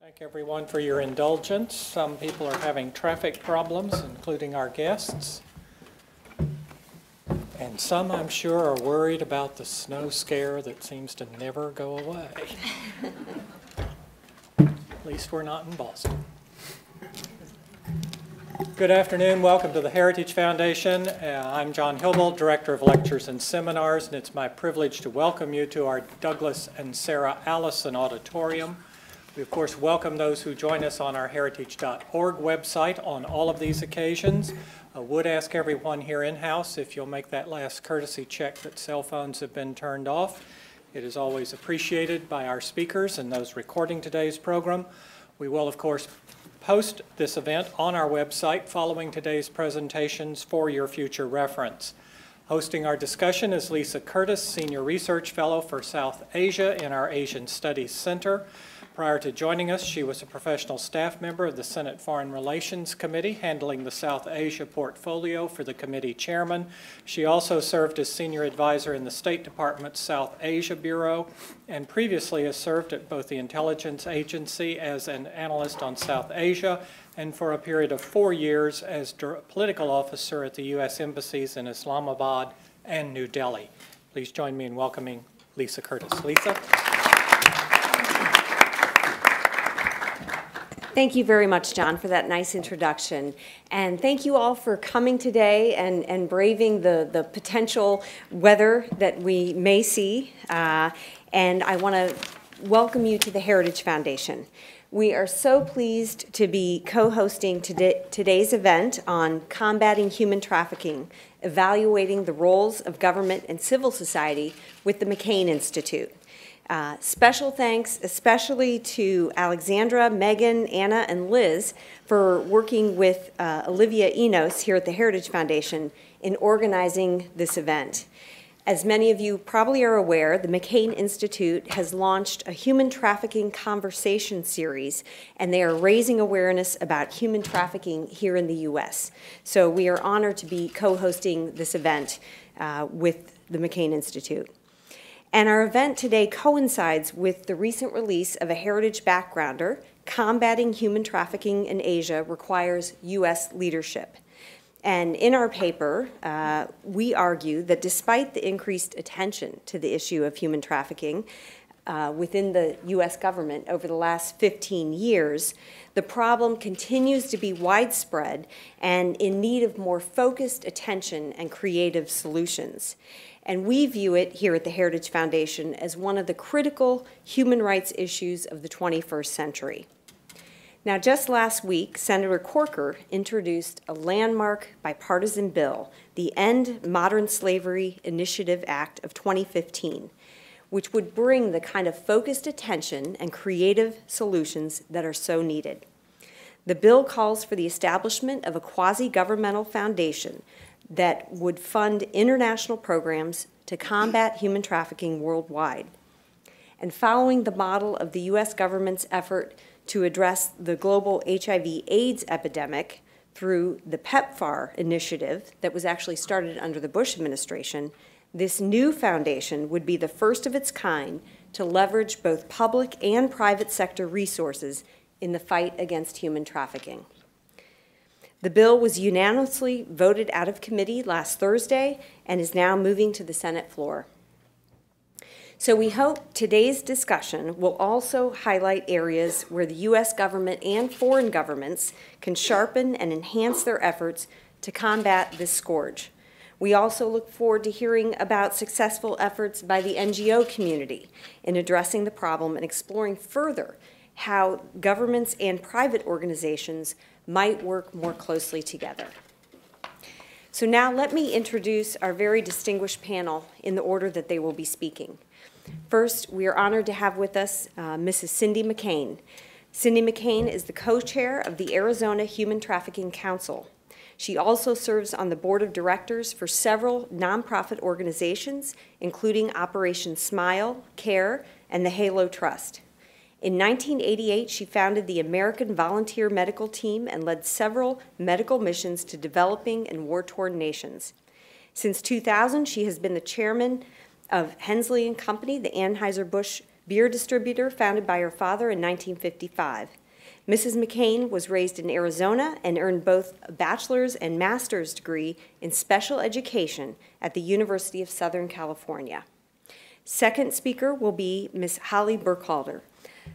Thank everyone for your indulgence. Some people are having traffic problems, including our guests. And some, I'm sure, are worried about the snow scare that seems to never go away. At least we're not in Boston. Good afternoon. Welcome to the Heritage Foundation. I'm John Hilbold, Director of Lectures and Seminars, and it's my privilege to welcome you to our Douglas and Sarah Allison Auditorium. We, of course, welcome those who join us on our heritage.org website on all of these occasions. I would ask everyone here in-house if you'll make that last courtesy check that cell phones have been turned off. It is always appreciated by our speakers and those recording today's program. We will, of course, post this event on our website following today's presentations for your future reference. Hosting our discussion is Lisa Curtis, Senior Research Fellow for South Asia in our Asian Studies Center. Prior to joining us, she was a professional staff member of the Senate Foreign Relations Committee, handling the South Asia portfolio for the committee chairman. She also served as senior advisor in the State Department's South Asia Bureau, and previously has served at both the intelligence agency as an analyst on South Asia, and for a period of 4 years as political officer at the U.S. embassies in Islamabad and New Delhi. Please join me in welcoming Lisa Curtis. Lisa. Thank you very much, John, for that nice introduction. And thank you all for coming today and braving the potential weather that we may see. And I want to welcome you to the Heritage Foundation. We are so pleased to be co-hosting today's event on combating human trafficking, evaluating the roles of government and civil society with the McCain Institute. Special thanks especially to Alexandra, Megan, Anna, and Liz for working with Olivia Enos here at the Heritage Foundation in organizing this event. As many of you probably are aware, the McCain Institute has launched a human trafficking conversation series, and they are raising awareness about human trafficking here in the U.S. So we are honored to be co-hosting this event with the McCain Institute. And our event today coincides with the recent release of a Heritage Backgrounder, Combating Human Trafficking in Asia Requires U.S. Leadership. And in our paper, we argue that despite the increased attention to the issue of human trafficking within the U.S. government over the last 15 years, the problem continues to be widespread and in need of more focused attention and creative solutions. And we view it here at the Heritage Foundation as one of the critical human rights issues of the 21st century. Now, just last week, Senator Corker introduced a landmark bipartisan bill, the End Modern Slavery Initiative Act of 2015, which would bring the kind of focused attention and creative solutions that are so needed. The bill calls for the establishment of a quasi-governmental foundation that would fund international programs to combat human trafficking worldwide. And following the model of the U.S. government's effort to address the global HIV/AIDS epidemic through the PEPFAR initiative that was actually started under the Bush administration, this new foundation would be the first of its kind to leverage both public and private sector resources in the fight against human trafficking. The bill was unanimously voted out of committee last Thursday and is now moving to the Senate floor. So we hope today's discussion will also highlight areas where the U.S. government and foreign governments can sharpen and enhance their efforts to combat this scourge. We also look forward to hearing about successful efforts by the NGO community in addressing the problem and exploring further how governments and private organizations might work more closely together. So now let me introduce our very distinguished panel in the order that they will be speaking. First, we are honored to have with us Mrs. Cindy McCain. Cindy McCain is the co-chair of the Arizona Human Trafficking Council. She also serves on the board of directors for several nonprofit organizations, including Operation Smile, CARE, and the Halo Trust. In 1988, she founded the American Volunteer Medical Team and led several medical missions to developing and war-torn nations. Since 2000, she has been the chairman of Hensley & Company, the Anheuser-Busch beer distributor founded by her father in 1955. Mrs. McCain was raised in Arizona and earned both a bachelor's and master's degree in special education at the University of Southern California. Second speaker will be Ms. Holly Burkhalter.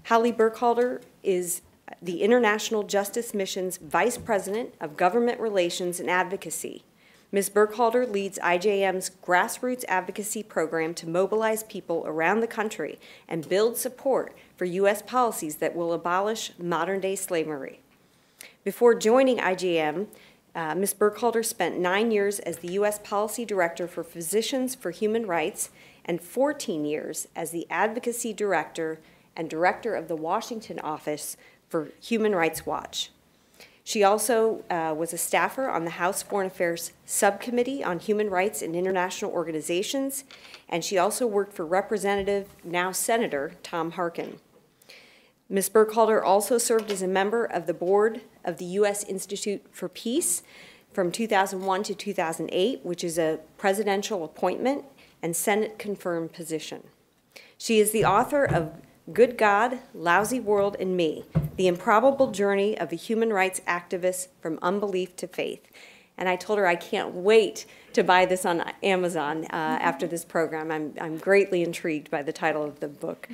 Holly Burkhalter is the International Justice Mission's Vice President of Government Relations and Advocacy. Ms. Burkhalter leads IJM's grassroots advocacy program to mobilize people around the country and build support for U.S. policies that will abolish modern-day slavery. Before joining IJM, Ms. Burkhalter spent 9 years as the U.S. Policy Director for Physicians for Human Rights and 14 years as the Advocacy Director and Director of the Washington Office for Human Rights Watch. She also was a staffer on the House Foreign Affairs Subcommittee on Human Rights in International Organizations, and she also worked for Representative, now Senator, Tom Harkin. Ms. Burkhalter also served as a member of the board of the U.S. Institute for Peace from 2001 to 2008, which is a presidential appointment and Senate-confirmed position. She is the author of Good God, Lousy World, and Me, The Improbable Journey of a Human Rights Activist from Unbelief to Faith. And I told her I can't wait to buy this on Amazon after this program. I'm greatly intrigued by the title of the book.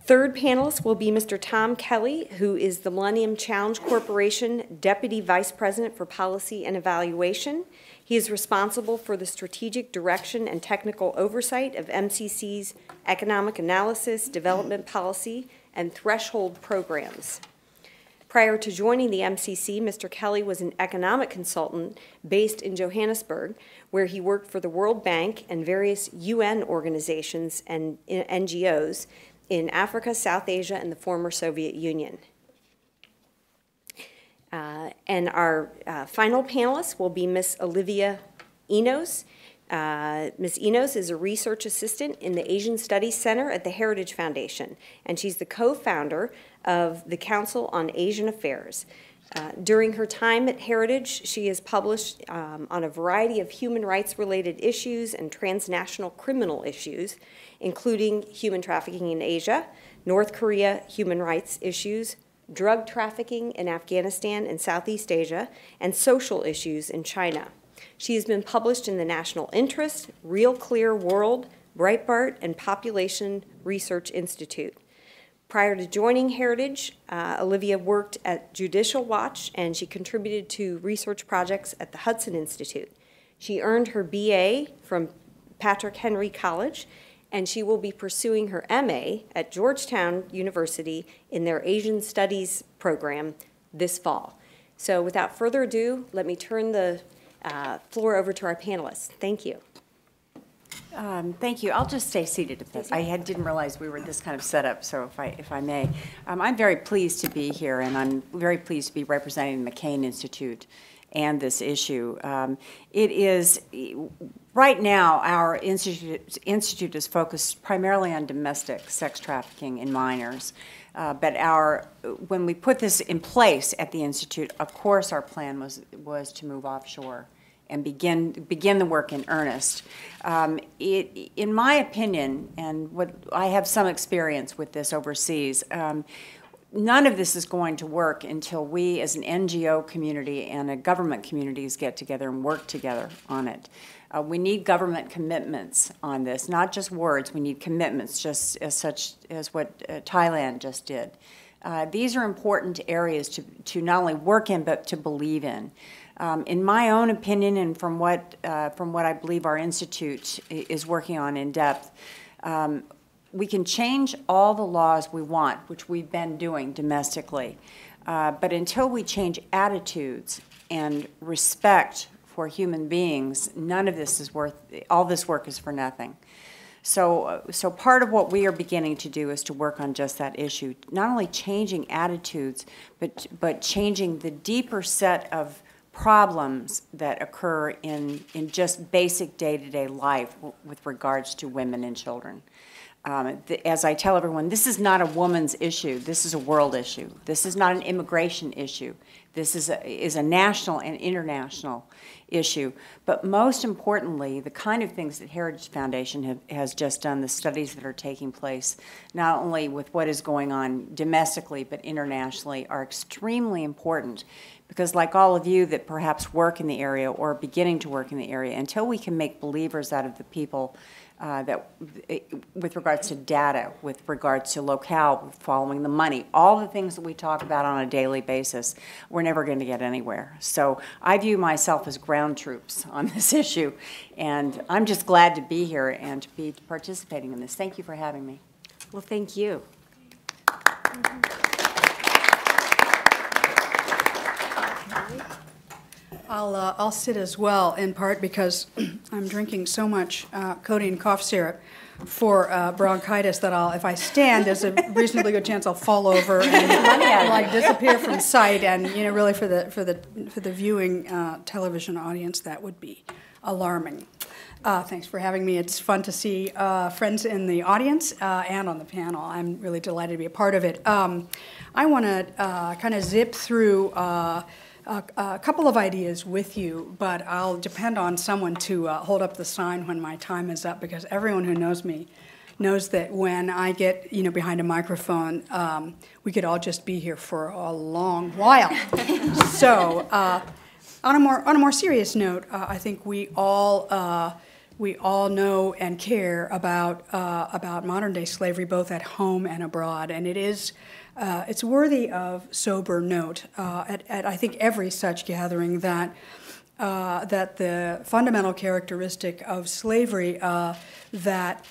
Third panelist will be Mr. Tom Kelly, who is the Millennium Challenge Corporation Deputy Vice President for Policy and Evaluation. He is responsible for the strategic direction and technical oversight of MCC's economic analysis, development policy, and threshold programs. Prior to joining the MCC, Mr. Kelly was an economic consultant based in Johannesburg, where he worked for the World Bank and various UN organizations and NGOs in Africa, South Asia, and the former Soviet Union. And our final panelist will be Ms. Olivia Enos. Ms. Enos is a research assistant in the Asian Studies Center at the Heritage Foundation, and she's the co-founder of the Council on Asian Affairs. During her time at Heritage, she has published on a variety of human rights-related issues and transnational criminal issues, including human trafficking in Asia, North Korea human rights issues, drug trafficking in Afghanistan and Southeast Asia, and social issues in China. She has been published in the National Interest, Real Clear World, Breitbart, and Population Research Institute. Prior to joining Heritage, Olivia worked at Judicial Watch, and she contributed to research projects at the Hudson Institute. She earned her BA from Patrick Henry College, and she will be pursuing her MA at Georgetown University in their Asian Studies program this fall. So without further ado, let me turn the floor over to our panelists. Thank you. Thank you. I'll just stay seated if that's. Didn't realize we were this kind of setup, so if I may. I'm very pleased to be here, and I'm very pleased to be representing the McCain Institute and this issue. It is, right now, our institute is focused primarily on domestic sex trafficking in minors. But when we put this in place at the Institute, of course our plan was to move offshore and begin the work in earnest. In my opinion, and what I have some experience with this overseas, none of this is going to work until we as an NGO community and a government communities get together and work together on it. We need government commitments on this, not just words. We need commitments, just as what Thailand just did. These are important areas to not only work in, but to believe in. In my own opinion, and from what I believe our institute is working on in depth, we can change all the laws we want, which we've been doing domestically, but until we change attitudes and respect for human beings, none of this is all this work is for nothing. So part of what we are beginning to do is to work on just that issue, not only changing attitudes, but changing the deeper set of problems that occur in just basic day-to-day life with regards to women and children. As I tell everyone, this is not a woman's issue. This is a world issue. This is not an immigration issue. This is a national and international issue. But most importantly, the kind of things that Heritage Foundation has just done, the studies that are taking place, not only with what is going on domestically but internationally, are extremely important. Because like all of you that perhaps work in the area or are beginning to work in the area, until we can make believers out of the people with regards to data, with regards to locale, following the money, all the things that we talk about on a daily basis, we're never going to get anywhere. So I view myself as ground troops on this issue, and I'm just glad to be here and to be participating in this. Thank you for having me. Well, thank you. I'll sit as well, in part because I'm drinking so much codeine cough syrup for bronchitis that if I stand, there's a reasonably good chance I'll fall over and like disappear from sight. And really for the viewing television audience, that would be alarming. Thanks for having me. It's fun to see friends in the audience and on the panel. I'm really delighted to be a part of it. I want to kind of zip through a couple of ideas with you, but I'll depend on someone to hold up the sign when my time is up, because everyone who knows me knows that when I get behind a microphone, we could all just be here for a long while. So on a more serious note, I think we all know and care about modern day slavery, both at home and abroad, and it's worthy of sober note at I think every such gathering that the fundamental characteristic of slavery that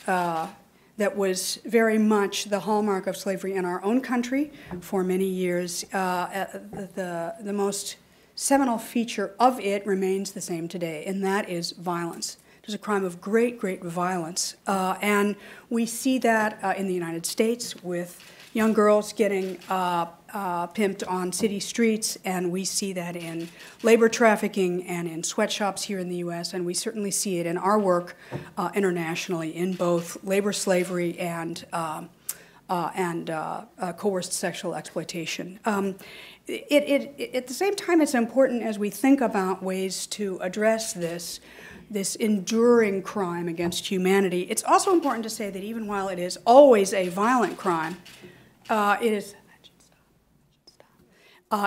was very much the hallmark of slavery in our own country for many years, the most seminal feature of it remains the same today, and that is violence. It was a crime of great, great violence, and we see that in the United States with young girls getting pimped on city streets, and we see that in labor trafficking and in sweatshops here in the U.S., and we certainly see it in our work internationally in both labor slavery and coerced sexual exploitation. At the same time, it's important as we think about ways to address this enduring crime against humanity. It's also important to say that even while it is always a violent crime, it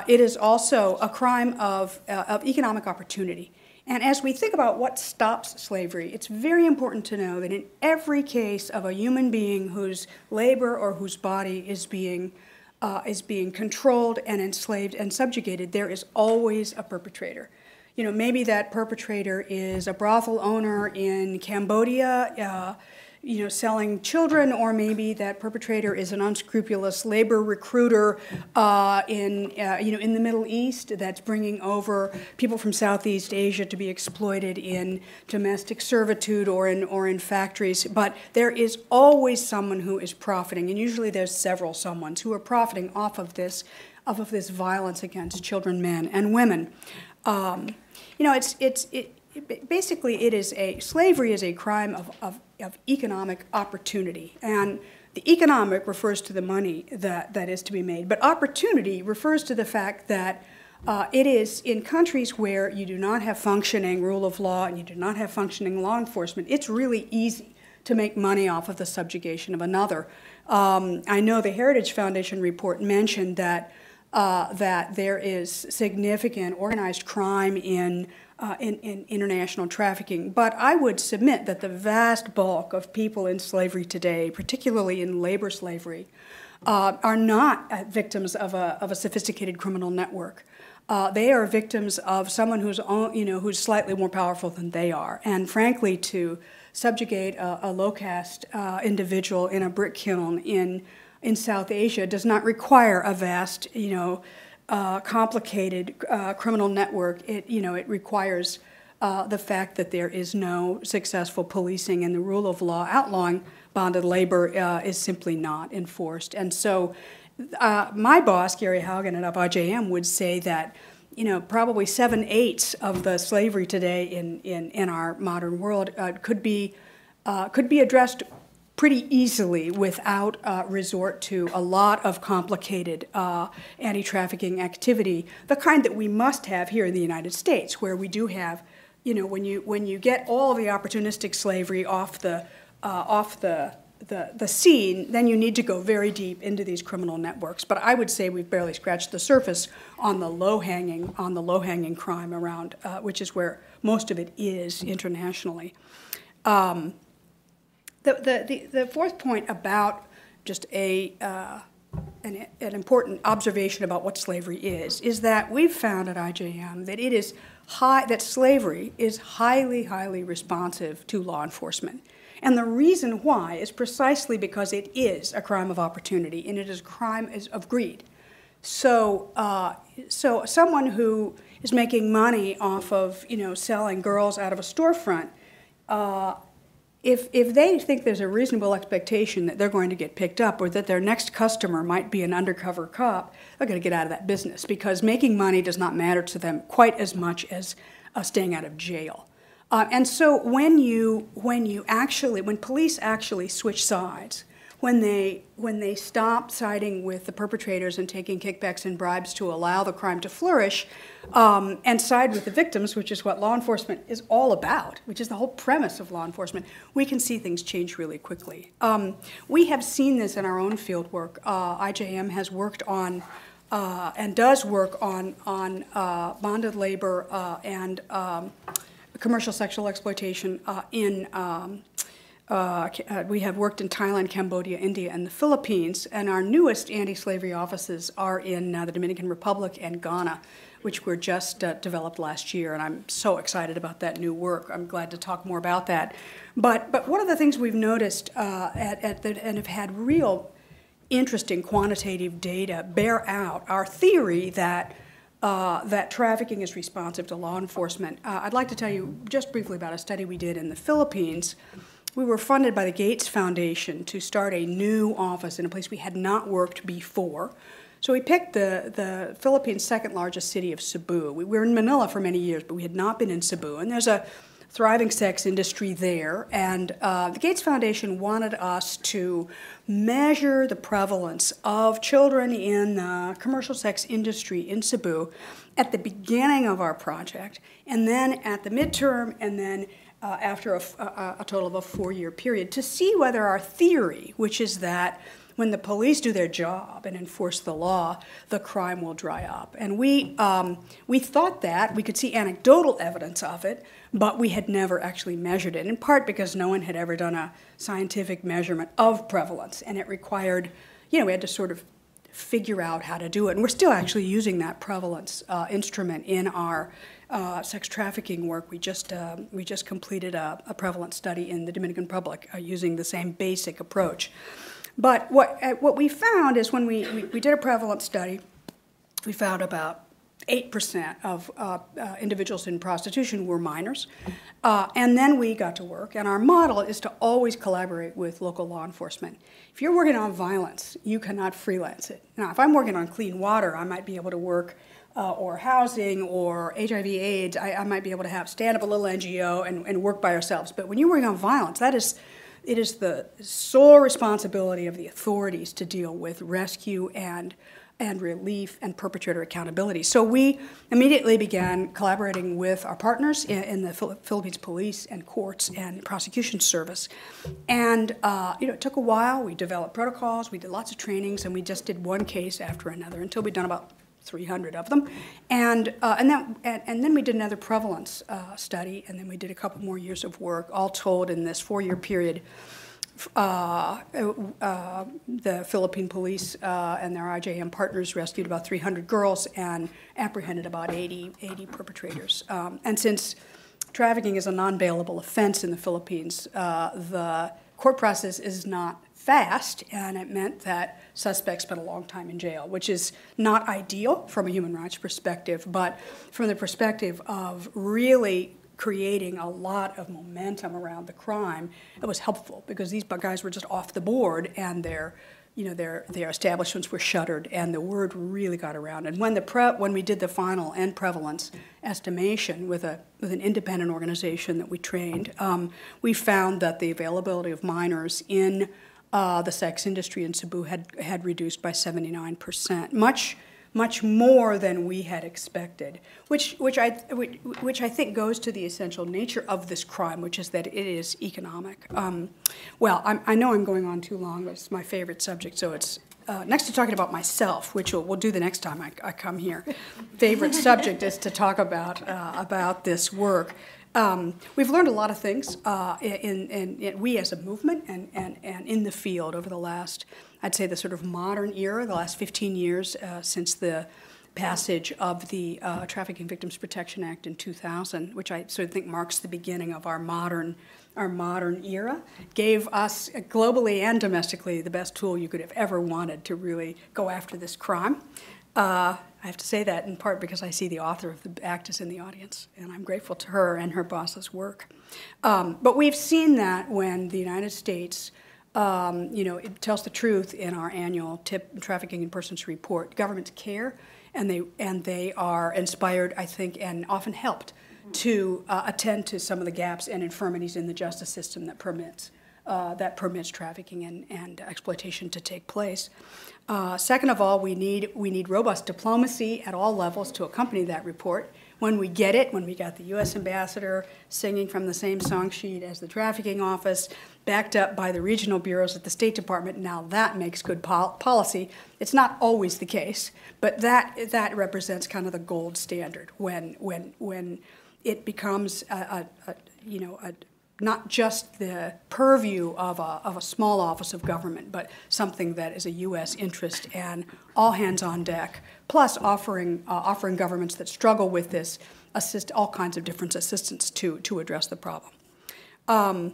is also a crime of economic opportunity. And as we think about what stops slavery, it's very important to know that in every case of a human being whose labor or whose body is being controlled and enslaved and subjugated, there is always a perpetrator. Maybe that perpetrator is a brothel owner in Cambodia, selling children, or maybe that perpetrator is an unscrupulous labor recruiter in the Middle East that's bringing over people from Southeast Asia to be exploited in domestic servitude or in factories. But there is always someone who is profiting, and usually there's several someones who are profiting off of this violence against children, men, and women. Basically, slavery is a crime of economic opportunity, and the economic refers to the money that is to be made, but opportunity refers to the fact that it is in countries where you do not have functioning rule of law and you do not have functioning law enforcement, it's really easy to make money off of the subjugation of another. I know the Heritage Foundation report mentioned that there is significant organized crime in international trafficking. But I would submit that the vast bulk of people in slavery today, particularly in labor slavery, are not victims of a sophisticated criminal network. They are victims of someone who's slightly more powerful than they are. And frankly, to subjugate a low-caste individual in a brick kiln in South Asia does not require a vast, complicated criminal network. It requires the fact that there is no successful policing, and the rule of law outlawing bonded labor is simply not enforced. And so my boss, Gary Haugen at IJM, would say that probably 7/8 of the slavery today in our modern world could be addressed pretty easily without resort to a lot of complicated anti-trafficking activity, the kind that we must have here in the United States, where we do have, you know, when you get all the opportunistic slavery off the scene, then you need to go very deep into these criminal networks. But I would say we've barely scratched the surface on the low-hanging crime around, which is where most of it is internationally. The fourth point about just an important observation about what slavery is that we've found at IJM that that slavery is highly responsive to law enforcement. And the reason why is precisely because it is a crime of opportunity, and it is a crime of greed. So someone who is making money off of, you know, selling girls out of a storefront, if they think there's a reasonable expectation that they're going to get picked up or that their next customer might be an undercover cop, they're going to get out of that business, because making money does not matter to them quite as much as staying out of jail. And so when police actually switch sides, when they stop siding with the perpetrators and taking kickbacks and bribes to allow the crime to flourish, and side with the victims, which is what law enforcement is all about, which is the whole premise of law enforcement, we can see things change really quickly. We have seen this in our own field work. IJM has worked on and does work on bonded labor and commercial sexual exploitation we have worked in Thailand, Cambodia, India, and the Philippines, and our newest anti-slavery offices are in the Dominican Republic and Ghana, which were just developed last year, and I'm so excited about that new work. I'm glad to talk more about that. But one of the things we've noticed and have had real interesting quantitative data bear out our theory that trafficking is responsive to law enforcement. I'd like to tell you just briefly about a study we did in the Philippines. We were funded by the Gates Foundation to start a new office in a place we had not worked before. So we picked the Philippines' second largest city of Cebu. We were in Manila for many years, but we had not been in Cebu. And there's a thriving sex industry there. And the Gates Foundation wanted us to measure the prevalence of children in the commercial sex industry in Cebu at the beginning of our project, and then at the midterm, and then after a total of a 4-year period, to see whether our theory, which is that when the police do their job and enforce the law, the crime will dry up. And we thought that. We could see anecdotal evidence of it, but we had never actually measured it, in part because no one had ever done a scientific measurement of prevalence, and it required, we had to sort of figure out how to do it. And we're still actually using that prevalence instrument in our sex trafficking work. We just completed a prevalence study in the Dominican Republic using the same basic approach. But what we found is when we did a prevalence study, we found about 8% of individuals in prostitution were minors. And then we got to work, and our model is to always collaborate with local law enforcement. If you're working on violence, you cannot freelance it. Now, if I'm working on clean water, I might be able to work, or housing, or HIV/AIDS, I might be able to stand up a little NGO and work by ourselves. But when you're working on violence, it is the sole responsibility of the authorities to deal with rescue and relief and perpetrator accountability. So we immediately began collaborating with our partners in the Philippines police and courts and prosecution service. And it took a while. We developed protocols, we did lots of trainings, and we just did one case after another until we'd done about 300 of them. And then we did another prevalence study, and then we did a couple more years of work. All told, in this 4-year period, the Philippine police and their IJM partners rescued about 300 girls and apprehended about 80 perpetrators. And since trafficking is a non-bailable offense in the Philippines, the court process is not fast, and it meant that suspects spent a long time in jail, which is not ideal from a human rights perspective, but from the perspective of really creating a lot of momentum around the crime, it was helpful because these guys were just off the board, and their their establishments were shuttered, and the word really got around. And when we did the final end prevalence estimation with an independent organization that we trained, we found that the availability of minors in the sex industry in Cebu had reduced by 79%, much more than we had expected, which I think goes to the essential nature of this crime, which is that it is economic. I know I'm going on too long, but it's my favorite subject, so it's next to talking about myself, which we'll do the next time I come here. Favorite subject is to talk about this work. We've learned a lot of things we as a movement and in the field over the last, I'd say, the sort of modern era, the last 15 years since the passage of the Trafficking Victims Protection Act in 2000, which I sort of think marks the beginning of our modern era, gave us globally and domestically the best tool you could have ever wanted to really go after this crime. I have to say that in part because I see the author of the act is in the audience, and I'm grateful to her and her boss's work. But we've seen that when the United States, it tells the truth in our annual Trafficking in Persons report. Governments care, and they are inspired, I think, and often helped to attend to some of the gaps and infirmities in the justice system that permits trafficking and exploitation to take place. Second of all, we need robust diplomacy at all levels to accompany that report. When we get it, when we got the U.S. ambassador singing from the same song sheet as the trafficking office, backed up by the regional bureaus at the State Department, now that makes good policy. It's not always the case, but that represents kind of the gold standard when it becomes not just the purview of a small office of government, but something that is a U.S. interest and all hands on deck, plus offering governments that struggle with this all kinds of different assistance to address the problem. I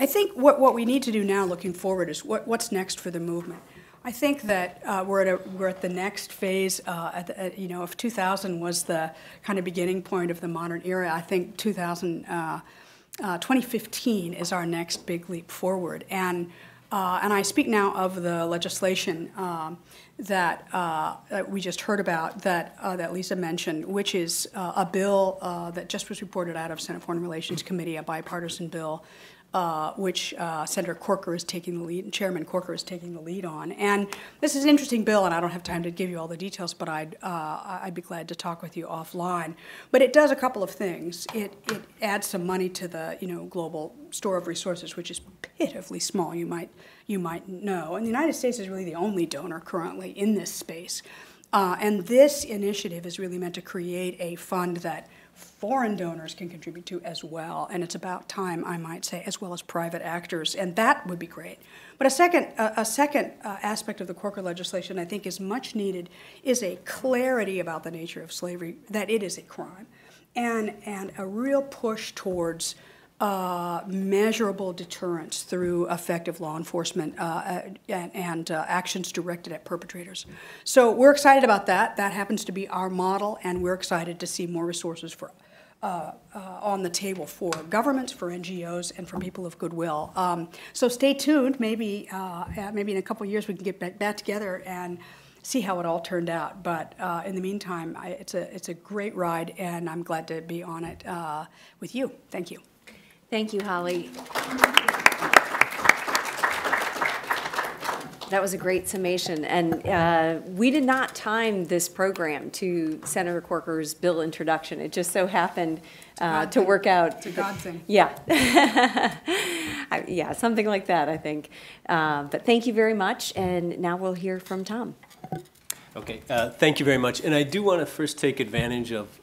think what we need to do now looking forward is what's next for the movement. I think that we're at the next phase. If 2000 was the kind of beginning point of the modern era, I think 2015 is our next big leap forward. And I speak now of the legislation that we just heard about, that Lisa mentioned, which is a bill that just was reported out of Senate Foreign Relations Committee, a bipartisan bill, which Senator Corker is taking the lead, and Chairman Corker is taking the lead on. And this is an interesting bill, and I don't have time to give you all the details, but I'd be glad to talk with you offline. But it does a couple of things. It adds some money to the global store of resources, which is pitifully small, you might know. And the United States is really the only donor currently in this space. And this initiative is really meant to create a fund that foreign donors can contribute to as well, and it's about time, I might say, as well as private actors, and that would be great. But a second aspect of the Corker legislation I think is much needed is a clarity about the nature of slavery, that it is a crime, and a real push towards measurable deterrence through effective law enforcement and actions directed at perpetrators. So we're excited about that. That happens to be our model, and we're excited to see more resources on the table for governments, for NGOs, and for people of goodwill. So stay tuned. Maybe in a couple of years we can get back together and see how it all turned out. But in the meantime, it's a great ride, and I'm glad to be on it with you. Thank you. Thank you, Holly. That was a great summation, and we did not time this program to Senator Corker's bill introduction. It just so happened to work out. It's a God thing. Yeah. Yeah, something like that, I think. But thank you very much, and now we'll hear from Tom. Okay, thank you very much. And I do want to first take advantage of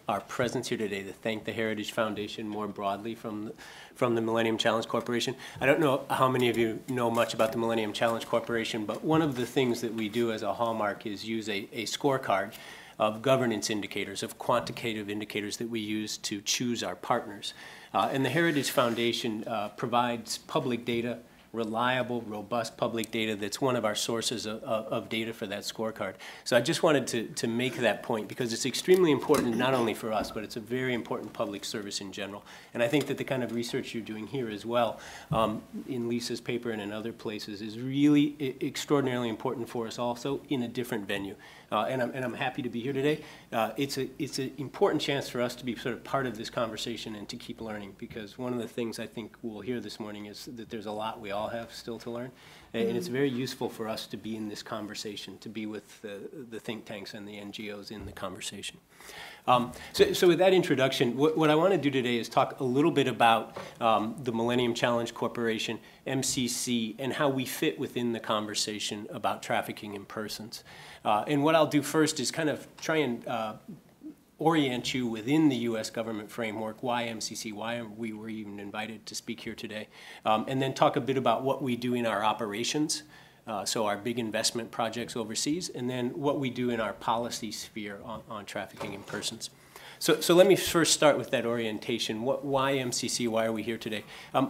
our presence here today to thank the Heritage Foundation more broadly from the Millennium Challenge Corporation. I don't know how many of you know much about the Millennium Challenge Corporation, but one of the things that we do as a hallmark is use a scorecard of governance indicators, of quantitative indicators that we use to choose our partners. And the Heritage Foundation provides public data reliable, robust public data that's one of our sources of data for that scorecard. So I just wanted to make that point because it's extremely important not only for us, but it's a very important public service in general. And I think that the kind of research you're doing here as well, in Lisa's paper and in other places, is really extraordinarily important for us also in a different venue. And I'm happy to be here today. It's an important chance for us to be sort of part of this conversation and to keep learning, because one of the things I think we'll hear this morning is that there's a lot we all have still to learn. And it's very useful for us to be in this conversation, to be with the think tanks and the NGOs in the conversation. So with that introduction, what I want to do today is talk a little bit about the Millennium Challenge Corporation, MCC, and how we fit within the conversation about trafficking in persons. And what I'll do first is kind of try and orient you within the U.S. government framework, why MCC, why we were even invited to speak here today, and then talk a bit about what we do in our operations, so our big investment projects overseas, and then what we do in our policy sphere on trafficking in persons. So let me first start with that orientation. Why MCC? Why are we here today?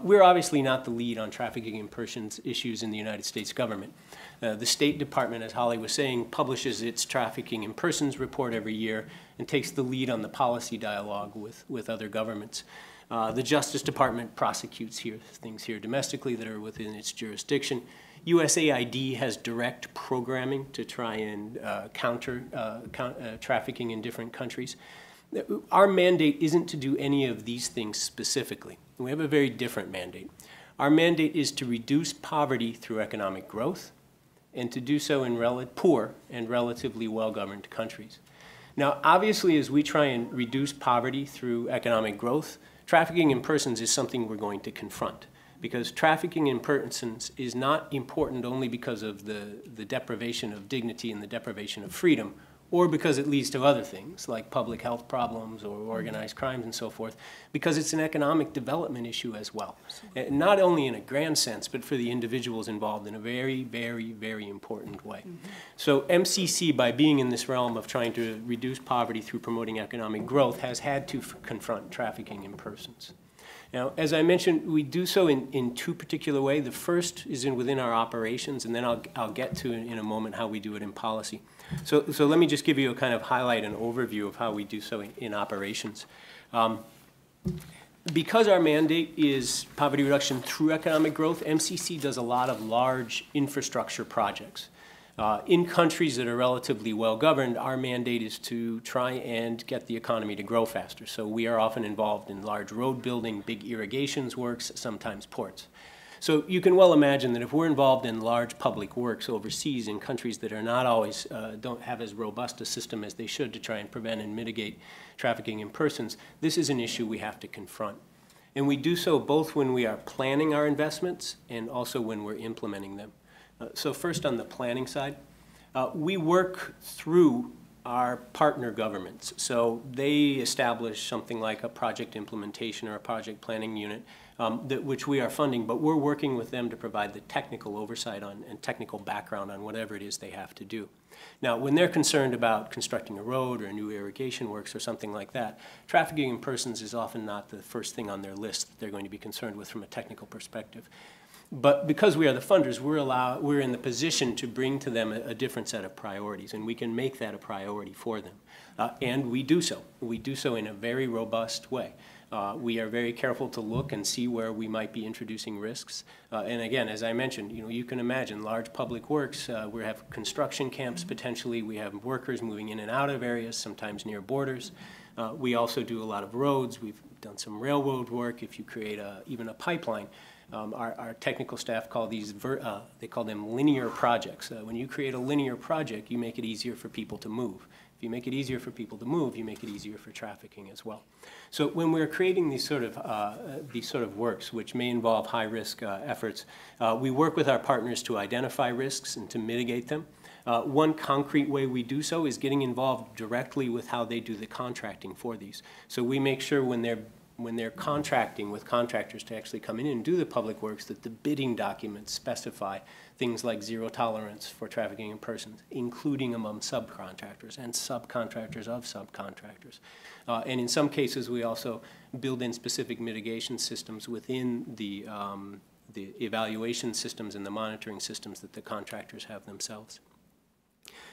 We're obviously not the lead on trafficking in persons issues in the United States government. The State Department, as Holly was saying, publishes its trafficking in persons report every year and takes the lead on the policy dialogue with other governments. The Justice Department prosecutes things here domestically that are within its jurisdiction. USAID has direct programming to try and counter trafficking in different countries. Our mandate isn't to do any of these things specifically. We have a very different mandate. Our mandate is to reduce poverty through economic growth and to do so in poor and relatively well-governed countries. Now, obviously, as we try and reduce poverty through economic growth, trafficking in persons is something we're going to confront, because trafficking in persons is not important only because of the deprivation of dignity and the deprivation of freedom, or because it leads to other things like public health problems or organized crimes and so forth, because it's an economic development issue as well. And not only in a grand sense, but for the individuals involved in a very, very, very important way. So MCC, by being in this realm of trying to reduce poverty through promoting economic growth, has had to confront trafficking in persons. Now, as I mentioned, we do so in two particular ways. The first is within our operations, and then I'll get to in a moment how we do it in policy. So let me just give you a kind of highlight and overview of how we do so in operations. Because our mandate is poverty reduction through economic growth, MCC does a lot of large infrastructure projects. In countries that are relatively well-governed, our mandate is to try and get the economy to grow faster. So we are often involved in large road building, big irrigations works, sometimes ports. So you can well imagine that if we're involved in large public works overseas in countries that are not always, don't have as robust a system as they should to try and prevent and mitigate trafficking in persons, this is an issue we have to confront. And we do so both when we are planning our investments and also when we're implementing them. So first on the planning side, we work through our partner governments. So they establish something like a project implementation or a project planning unit, which we are funding, but we're working with them to provide the technical oversight on and technical background on whatever it is they have to do. Now, when they're concerned about constructing a road or new irrigation works or something like that, trafficking in persons is often not the first thing on their list that they're going to be concerned with from a technical perspective. But because we are the funders, we're in the position to bring to them a different set of priorities, and we can make that a priority for them. And we do so. We do so in a very robust way. We are very careful to look and see where we might be introducing risks. And again, as I mentioned, you can imagine large public works. We have construction camps potentially. We have workers moving in and out of areas, sometimes near borders. We also do a lot of roads. We've done some railroad work. If you create even a pipeline, our technical staff call these, they call them linear projects. When you create a linear project, you make it easier for people to move. If you make it easier for people to move, you make it easier for trafficking as well. So when we're creating these sort of works, which may involve high-risk efforts, we work with our partners to identify risks and to mitigate them. One concrete way we do so is getting involved directly with how they do the contracting for these. So we make sure when they're contracting with contractors to actually come in and do the public works, that the bidding documents specify things like zero tolerance for trafficking in persons, including among subcontractors and subcontractors of subcontractors. And in some cases, we also build in specific mitigation systems within the evaluation systems and the monitoring systems that the contractors have themselves.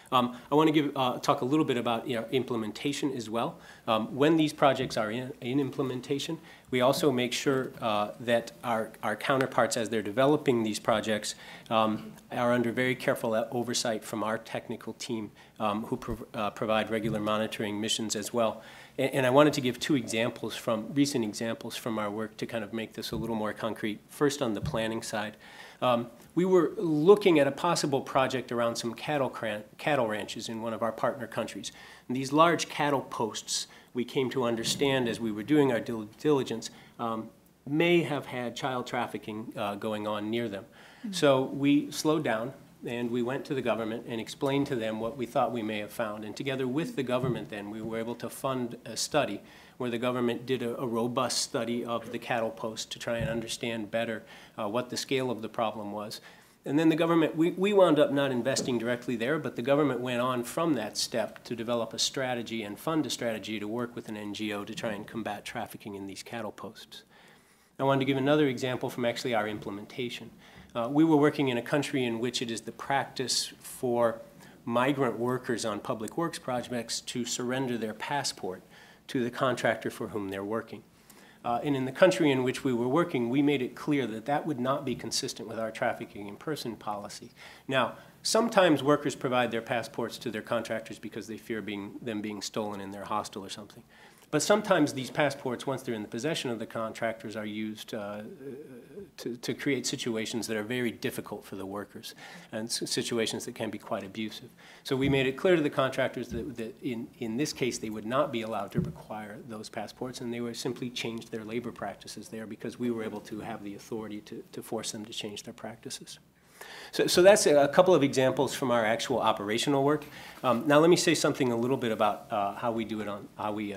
I want to talk a little bit about implementation as well. When these projects are in implementation, we also make sure that our counterparts, as they're developing these projects, are under very careful oversight from our technical team who provide regular monitoring missions as well. And I wanted to give two recent examples from our work to kind of make this a little more concrete. First, on the planning side. We were looking at a possible project around some cattle ranches in one of our partner countries. And these large cattle posts, we came to understand as we were doing our due diligence, may have had child trafficking going on near them. Mm-hmm. So we slowed down and we went to the government and explained to them what we thought we may have found. And together with the government then, we were able to fund a study where the government did a robust study of the cattle post to try and understand better what the scale of the problem was. And then the government, we wound up not investing directly there, but the government went on from that step to develop a strategy and fund a strategy to work with an NGO to try and combat trafficking in these cattle posts. I wanted to give another example from actually our implementation. We were working in a country in which it is the practice for migrant workers on public works projects to surrender their passport to the contractor for whom they're working. And in the country in which we were working, we made it clear that that would not be consistent with our trafficking in person policy. Now, sometimes workers provide their passports to their contractors because they fear them being stolen in their hostel or something. But sometimes these passports, once they're in the possession of the contractors, are used to create situations that are very difficult for the workers and situations that can be quite abusive. So we made it clear to the contractors that in this case they would not be allowed to require those passports, and they would simply change their labor practices there because we were able to have the authority to force them to change their practices. So that's a couple of examples from our actual operational work. Now let me say something a little bit about how we do it how we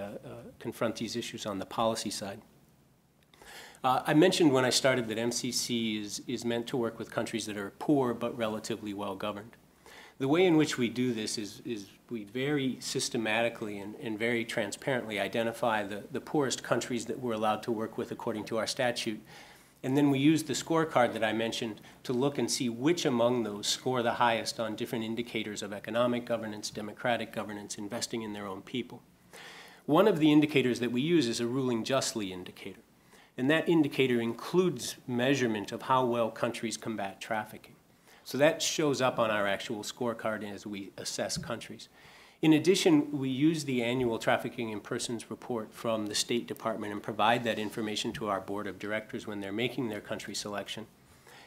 confront these issues on the policy side. I mentioned when I started that MCC is meant to work with countries that are poor but relatively well governed. The way in which we do this is we very systematically and very transparently identify the poorest countries that we're allowed to work with according to our statute. And then we use the scorecard that I mentioned to look and see which among those score the highest on different indicators of economic governance, democratic governance, investing in their own people. One of the indicators that we use is a ruling justly indicator. And that indicator includes measurement of how well countries combat trafficking. So that shows up on our actual scorecard as we assess countries. In addition, we use the annual Trafficking in Persons report from the State Department and provide that information to our board of directors when they're making their country selection.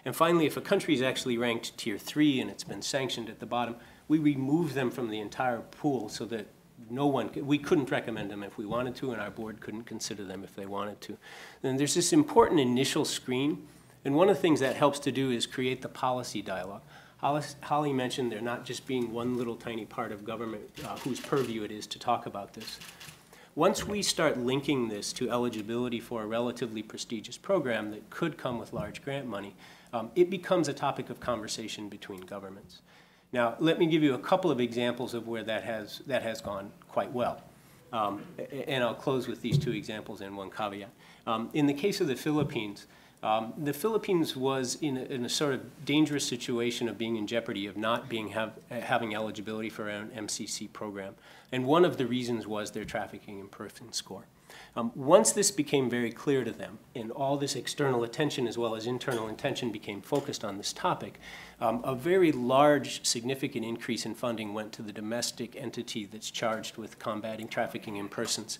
And finally, if a country is actually ranked Tier 3 and it's been sanctioned at the bottom, we remove them from the entire pool so that we couldn't recommend them if we wanted to, and our board couldn't consider them if they wanted to. Then there's this important initial screen, and one of the things that helps to do is create the policy dialogue. Holly mentioned there not just being one little tiny part of government whose purview it is to talk about this. Once we start linking this to eligibility for a relatively prestigious program that could come with large grant money, it becomes a topic of conversation between governments. Now, let me give you a couple of examples of where that has gone quite well. And I'll close with these two examples and one caveat. In the case of the Philippines was in a sort of dangerous situation of being in jeopardy of not having eligibility for an MCC program. And one of the reasons was their trafficking in persons score. Once this became very clear to them, and all this external attention as well as internal attention became focused on this topic, a very large, significant increase in funding went to the domestic entity that's charged with combating trafficking in persons.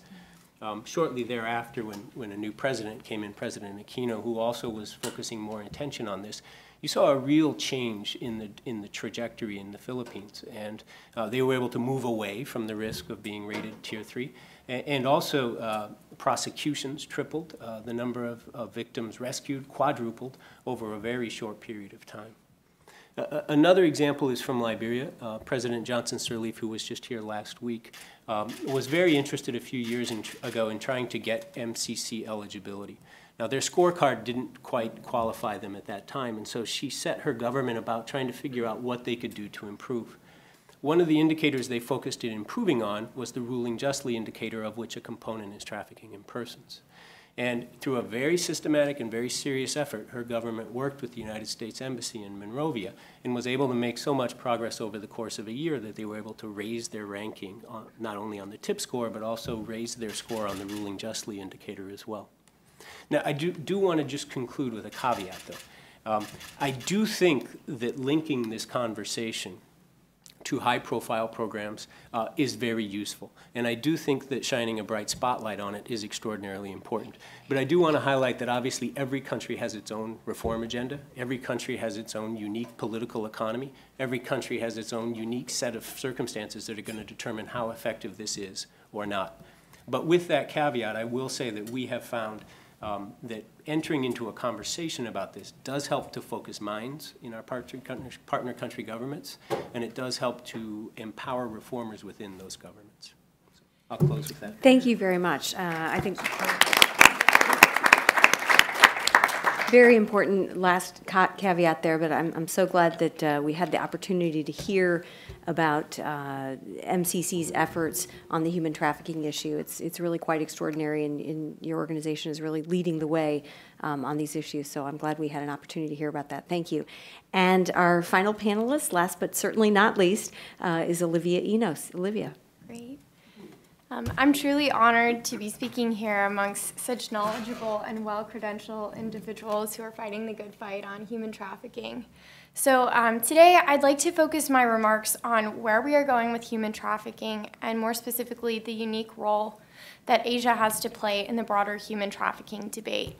Shortly thereafter, when a new president came in, President Aquino, who also was focusing more attention on this, you saw a real change in the trajectory in the Philippines, and they were able to move away from the risk of being rated Tier 3, and also prosecutions tripled, the number of victims rescued quadrupled over a very short period of time. Another example is from Liberia. President Johnson Sirleaf, who was just here last week, was very interested a few years ago in trying to get MCC eligibility. Now, their scorecard didn't quite qualify them at that time, and so she set her government about trying to figure out what they could do to improve. One of the indicators they focused in improving on was the ruling justly indicator, of which a component is trafficking in persons. And through a very systematic and very serious effort, her government worked with the United States Embassy in Monrovia and was able to make so much progress over the course of a year that they were able to raise their ranking, not only on the TIP score, but also raise their score on the ruling justly indicator as well. Now, I do want to just conclude with a caveat, though. I do think that linking this conversation to high-profile programs is very useful. And I do think that shining a bright spotlight on it is extraordinarily important. But I do want to highlight that obviously every country has its own reform agenda. Every country has its own unique political economy. Every country has its own unique set of circumstances that are going to determine how effective this is or not. But with that caveat, I will say that we have found that entering into a conversation about this does help to focus minds in our partner country governments, and it does help to empower reformers within those governments. So I'll close with that. Thank you very much. I think very important last caveat there, but I'm so glad that we had the opportunity to hear about MCC's efforts on the human trafficking issue. It's really quite extraordinary, and your organization is really leading the way on these issues, so I'm glad we had an opportunity to hear about that. Thank you. And our final panelist, last but certainly not least, is Olivia Enos. Olivia. Great. I'm truly honored to be speaking here amongst such knowledgeable and well-credentialed individuals who are fighting the good fight on human trafficking. So today I'd like to focus my remarks on where we are going with human trafficking, and more specifically the unique role that Asia has to play in the broader human trafficking debate.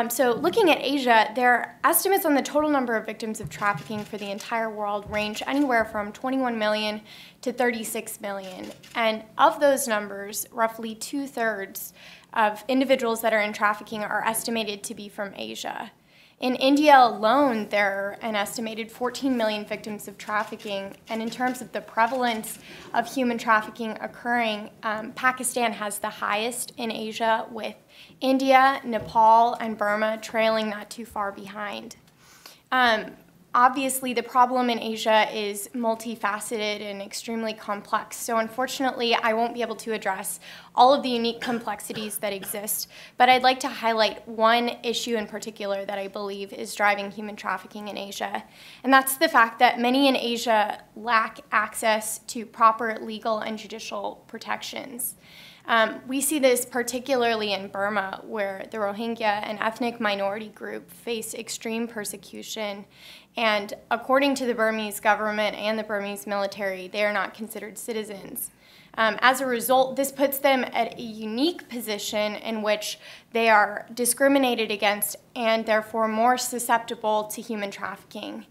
So looking at Asia, their estimates on the total number of victims of trafficking for the entire world range anywhere from 21 million to 36 million. And of those numbers, roughly 2/3 of individuals that are in trafficking are estimated to be from Asia. In India alone, there are an estimated 14 million victims of trafficking, and in terms of the prevalence of human trafficking occurring, Pakistan has the highest in Asia, with India, Nepal, and Burma trailing not too far behind. Obviously, the problem in Asia is multifaceted and extremely complex, so unfortunately, I won't be able to address all of the unique complexities that exist, but I'd like to highlight one issue in particular that I believe is driving human trafficking in Asia, and that's the fact that many in Asia lack access to proper legal and judicial protections. We see this particularly in Burma, where the Rohingya, an ethnic minority group, face extreme persecution. And according to the Burmese government and the Burmese military, they are not considered citizens. As a result, this puts them at a unique position in which they are discriminated against and therefore more susceptible to human trafficking.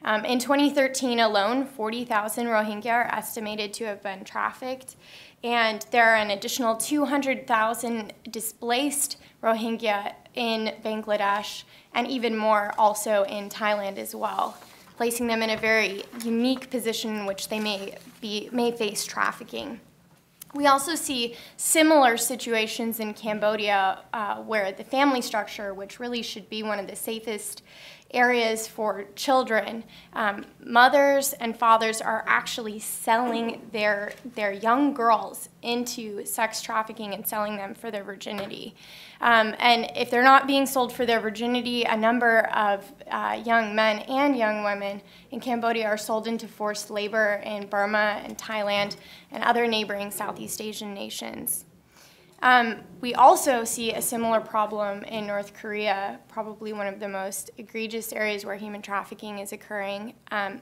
In 2013 alone, 40,000 Rohingya are estimated to have been trafficked, and there are an additional 200,000 displaced Rohingya in Bangladesh, and even more also in Thailand as well, placing them in a very unique position in which they may face trafficking. We also see similar situations in Cambodia where the family structure, which really should be one of the safest areas for children, mothers and fathers are actually selling their young girls into sex trafficking and selling them for their virginity. And if they're not being sold for their virginity, a number of young men and young women in Cambodia are sold into forced labor in Burma and Thailand and other neighboring Southeast Asian nations. We also see a similar problem in North Korea, probably one of the most egregious areas where human trafficking is occurring.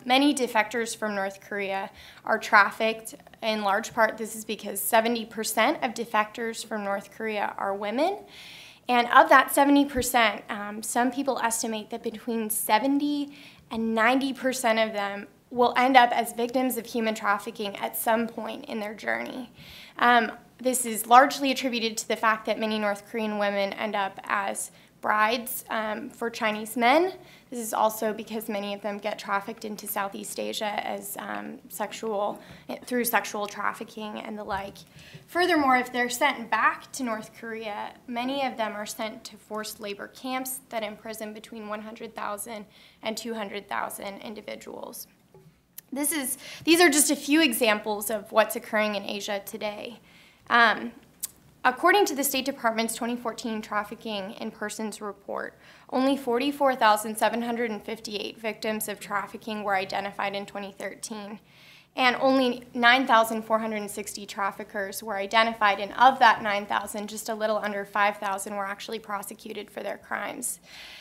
Many defectors from North Korea are trafficked. In large part, this is because 70% of defectors from North Korea are women. And of that 70%, some people estimate that between 70 and 90% of them will end up as victims of human trafficking at some point in their journey. This is largely attributed to the fact that many North Korean women end up as brides for Chinese men. This is also because many of them get trafficked into Southeast Asia as through sexual trafficking and the like. Furthermore, if they're sent back to North Korea, many of them are sent to forced labor camps that imprison between 100,000 and 200,000 individuals. These are just a few examples of what's occurring in Asia today. According to the State Department's 2014 Trafficking in Persons report, only 44,758 victims of trafficking were identified in 2013, and only 9,460 traffickers were identified, and of that 9,000, just a little under 5,000 were actually prosecuted for their crimes.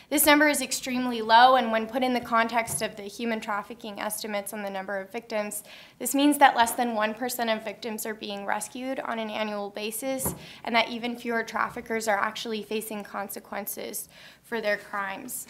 This number is extremely low, and when put in the context of the human trafficking estimates on the number of victims, this means that less than 1% of victims are being rescued on an annual basis, and that even fewer traffickers are actually facing consequences for their crimes.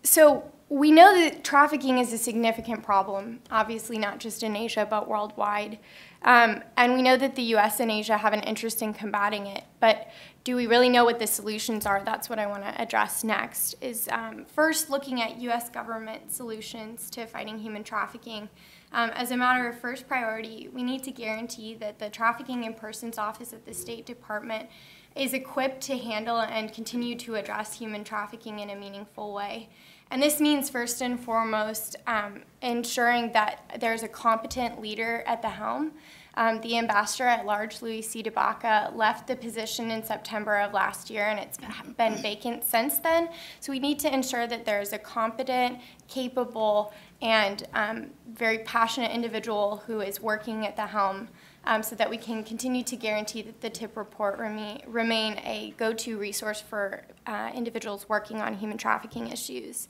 So we know that trafficking is a significant problem, obviously not just in Asia, but worldwide. And we know that the US and Asia have an interest in combating it, but do we really know what the solutions are? That's what I want to address next, is first looking at US government solutions to fighting human trafficking. As a matter of first priority, we need to guarantee that the Trafficking in Persons Office at the State Department is equipped to handle and continue to address human trafficking in a meaningful way. And this means, first and foremost, ensuring that there's a competent leader at the helm. The ambassador at large, Louis C. DeBaca, left the position in September of last year, and it's been vacant since then. So we need to ensure that there's a competent, capable, and very passionate individual who is working at the helm, so that we can continue to guarantee that the TIP report remain a go-to resource for individuals working on human trafficking issues.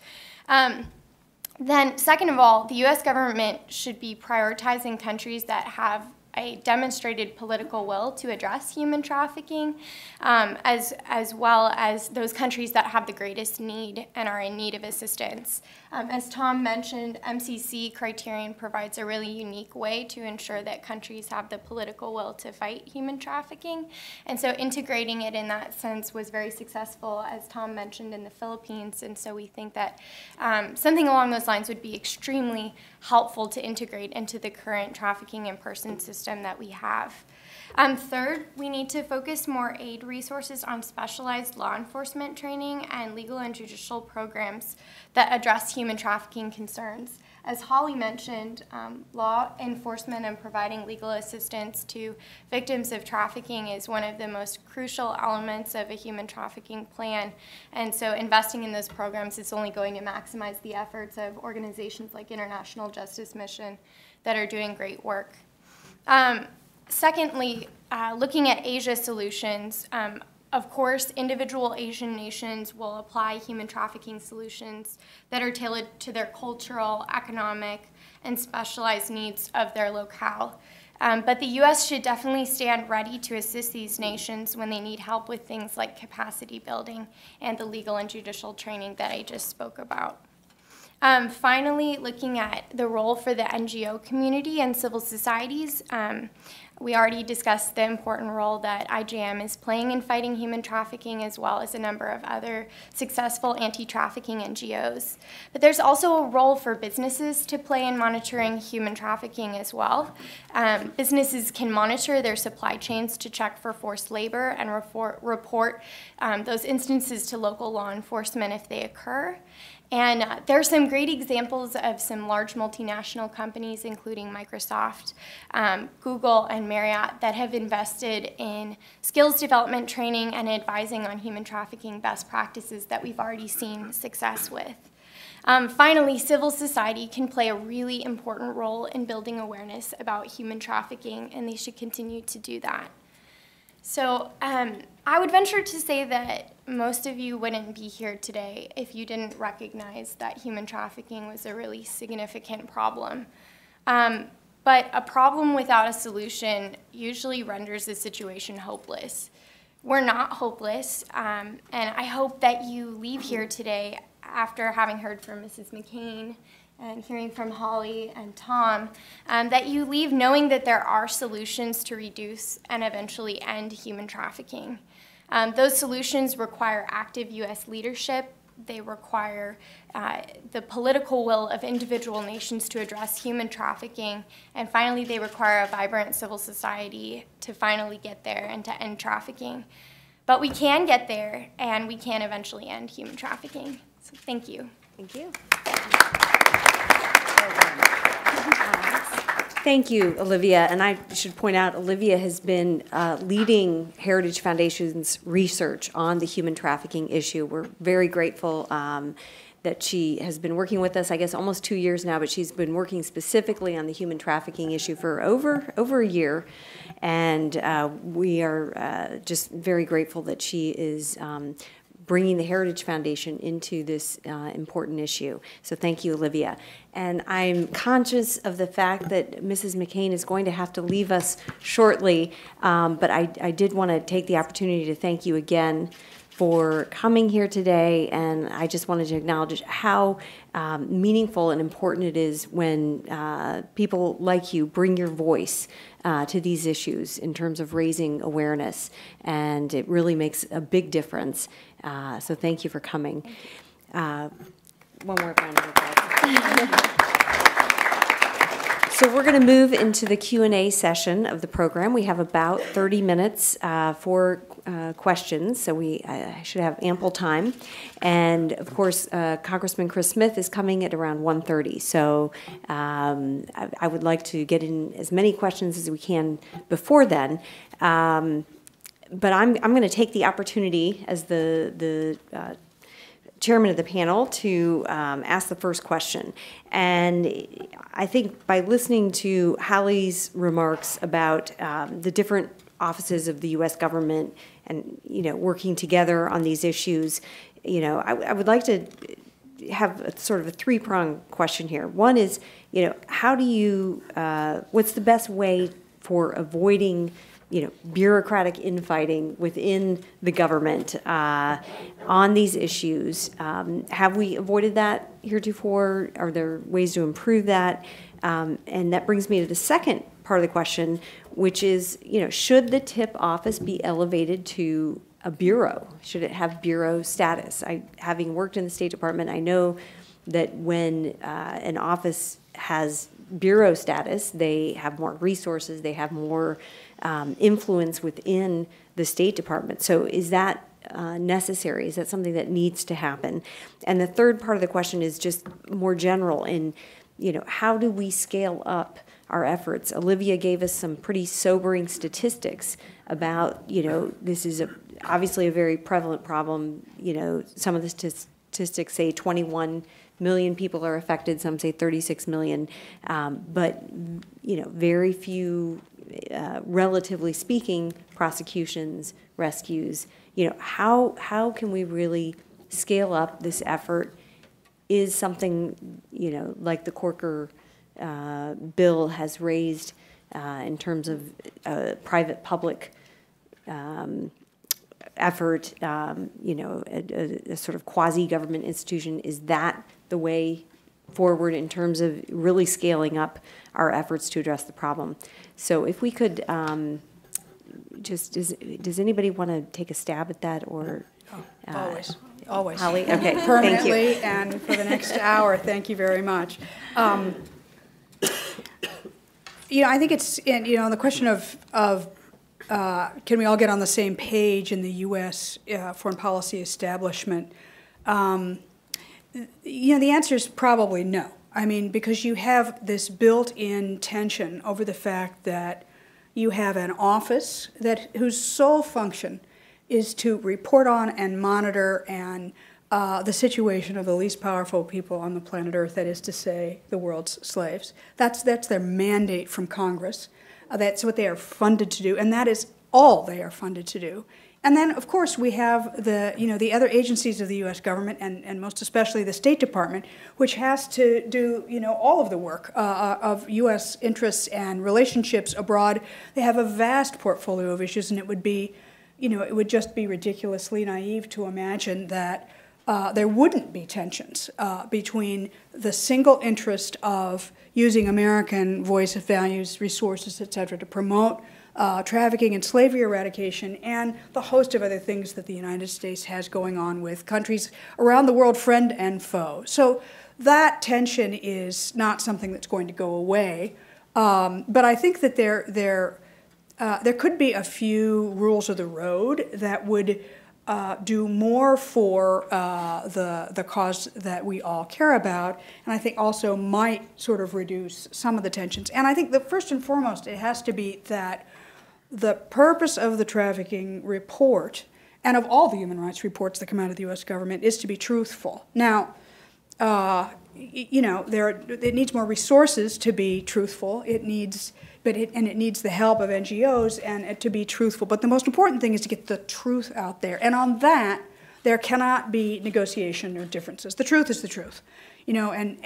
Then, second of all, the U.S. government should be prioritizing countries that have a demonstrated political will to address human trafficking, as well as those countries that have the greatest need and are in need of assistance. As Tom mentioned, MCC criterion provides a really unique way to ensure that countries have the political will to fight human trafficking, and so integrating it in that sense was very successful, as Tom mentioned, in the Philippines, and so we think that something along those lines would be extremely helpful to integrate into the current trafficking in person system that we have. Third, we need to focus more aid resources on specialized law enforcement training and legal and judicial programs that address human trafficking concerns. As Holly mentioned, law enforcement and providing legal assistance to victims of trafficking is one of the most crucial elements of a human trafficking plan, and so investing in those programs is only going to maximize the efforts of organizations like International Justice Mission that are doing great work. Secondly, looking at Asia solutions, of course, individual Asian nations will apply human trafficking solutions that are tailored to their cultural, economic, and specialized needs of their locale. But the U.S. should definitely stand ready to assist these nations when they need help with things like capacity building and the legal and judicial training that I just spoke about. Finally, looking at the role for the NGO community and civil societies, we already discussed the important role that IJM is playing in fighting human trafficking, as well as a number of other successful anti-trafficking NGOs. But there's also a role for businesses to play in monitoring human trafficking as well. Businesses can monitor their supply chains to check for forced labor and report those instances to local law enforcement if they occur. And there are some great examples of some large multinational companies, including Microsoft, Google, and Marriott, that have invested in skills development training and advising on human trafficking best practices that we've already seen success with. Finally, civil society can play a really important role in building awareness about human trafficking, and they should continue to do that. So I would venture to say that most of you wouldn't be here today if you didn't recognize that human trafficking was a really significant problem. But a problem without a solution usually renders the situation hopeless. We're not hopeless, and I hope that you leave here today after having heard from Mrs. McCain and hearing from Holly and Tom, that you leave knowing that there are solutions to reduce and eventually end human trafficking. Those solutions require active U.S. leadership. They require the political will of individual nations to address human trafficking. And finally, they require a vibrant civil society to finally get there and to end trafficking. But we can get there, and we can eventually end human trafficking. So thank you. Thank you. Thank you, Olivia. And I should point out, Olivia has been leading Heritage Foundation's research on the human trafficking issue. We're very grateful that she has been working with us, I guess, almost 2 years now, but she's been working specifically on the human trafficking issue for over a year. And we are just very grateful that she is bringing the Heritage Foundation into this important issue. So thank you, Olivia. And I'm conscious of the fact that Mrs. McCain is going to have to leave us shortly, but I did want to take the opportunity to thank you again for coming here today, and I just wanted to acknowledge how meaningful and important it is when people like you bring your voice to these issues in terms of raising awareness, and it really makes a big difference. So thank you for coming. One more round of applause. So we're going to move into the Q&A session of the program. We have about 30 minutes for questions, so we should have ample time. And of course, Congressman Chris Smith is coming at around 1:30. So I would like to get in as many questions as we can before then. But I'm going to take the opportunity as the chairman of the panel to ask the first question. And I think by listening to Hallie's remarks about the different offices of the U.S. government and, working together on these issues, I would like to have a sort of a three-pronged question here. One is, how do you, what's the best way for avoiding bureaucratic infighting within the government on these issues? Have we avoided that heretofore? Are there ways to improve that? And that brings me to the second part of the question, which is, should the TIP office be elevated to a bureau? Should it have bureau status? Having worked in the State Department, I know that when an office has bureau status, they have more resources, they have more influence within the State Department. So is that necessary? Is that something that needs to happen? And the third part of the question is just more general in, how do we scale up our efforts? Olivia gave us some pretty sobering statistics about, this is obviously a very prevalent problem. Some of the statistics say 21 million people are affected, some say 36 million, but very few, relatively speaking, prosecutions, rescues. How can we really scale up this effort? Is something like the Corker bill has raised in terms of private-public effort, a sort of quasi-government institution, is that the way forward in terms of really scaling up our efforts to address the problem? So if we could does anybody want to take a stab at that, or? Always. Hallie? Okay, Permanently, thank you. and for the next hour, thank you very much. I think it's, on the question of can we all get on the same page in the U.S. Foreign policy establishment? The answer is probably no. Because you have this built-in tension over the fact that you have an office whose sole function is to report on and monitor and the situation of the least powerful people on the planet Earth, that is to say, the world's slaves. That's their mandate from Congress. That's what they are funded to do, and that is all they are funded to do. And then, of course, we have the other agencies of the U.S. government, and most especially the State Department, which has to do all of the work of U.S. interests and relationships abroad. They have a vast portfolio of issues, and it would be, it would just be ridiculously naive to imagine that there wouldn't be tensions between the single interest of using American voice, values, resources, et cetera, to promote trafficking and slavery eradication, and the host of other things that the United States has going on with countries around the world, friend and foe. So that tension is not something that's going to go away. But I think that there could be a few rules of the road that would do more for the cause that we all care about, and I think also might sort of reduce some of the tensions. And I think that first and foremost, it has to be that the purpose of the trafficking report, and of all the human rights reports that come out of the U.S. government, is to be truthful. Now, you know, it needs more resources to be truthful. It needs the help of NGOs and to be truthful. But the most important thing is to get the truth out there. And on that, there cannot be negotiation or differences. The truth is the truth, you know. And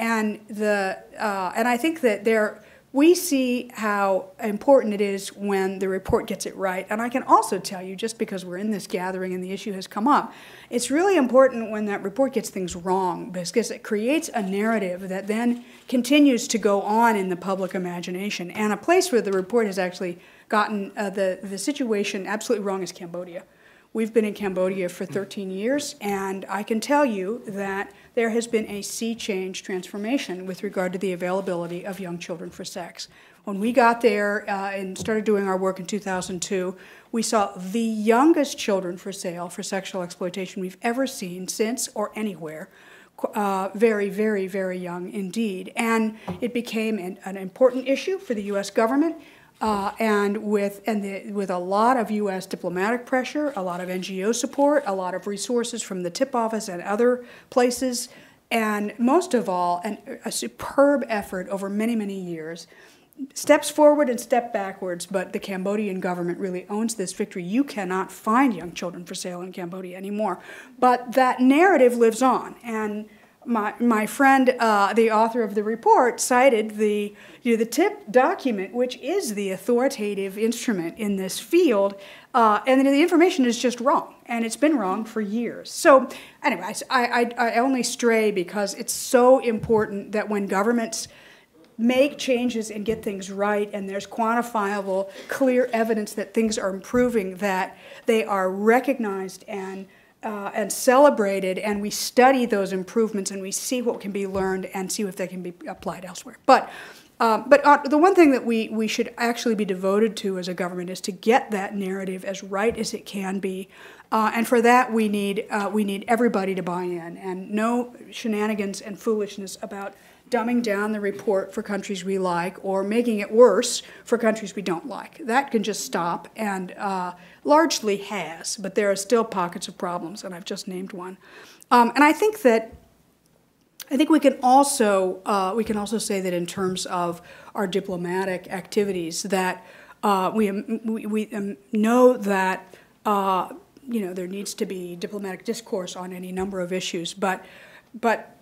I think that we see how important it is when the report gets it right. And I can also tell you, just because we're in this gathering and the issue has come up, it's really important when that report gets things wrong, because it creates a narrative that then continues to go on in the public imagination. And a place where the report has actually gotten the situation absolutely wrong is Cambodia. We've been in Cambodia for 13 years, and I can tell you that there has been a sea change transformation with regard to the availability of young children for sex. When we got there and started doing our work in 2002, we saw the youngest children for sale for sexual exploitation we've ever seen since or anywhere. Very, very, very young indeed. And it became an important issue for the U.S. government. And with a lot of U.S. diplomatic pressure, a lot of NGO support, a lot of resources from the TIP office and other places, and most of all, a superb effort over many, many years. Steps forward and step backwards, but the Cambodian government really owns this victory. You cannot find young children for sale in Cambodia anymore. But that narrative lives on. And my friend, the author of the report, cited the TIP document, which is the authoritative instrument in this field, and the information is just wrong, and it's been wrong for years. So anyway, I only stray because it's so important that when governments make changes and get things right, and there's quantifiable, clear evidence that things are improving, that they are recognized and celebrated, and we study those improvements and we see what can be learned and see if they can be applied elsewhere. But the one thing that we should actually be devoted to as a government is to get that narrative as right as it can be, and for that we need everybody to buy in, and no shenanigans and foolishness about dumbing down the report for countries we like or making it worse for countries we don't like. That can just stop, and largely has, but there are still pockets of problems, and I've just named one. And I think we can also say that in terms of our diplomatic activities, that we know that there needs to be diplomatic discourse on any number of issues, but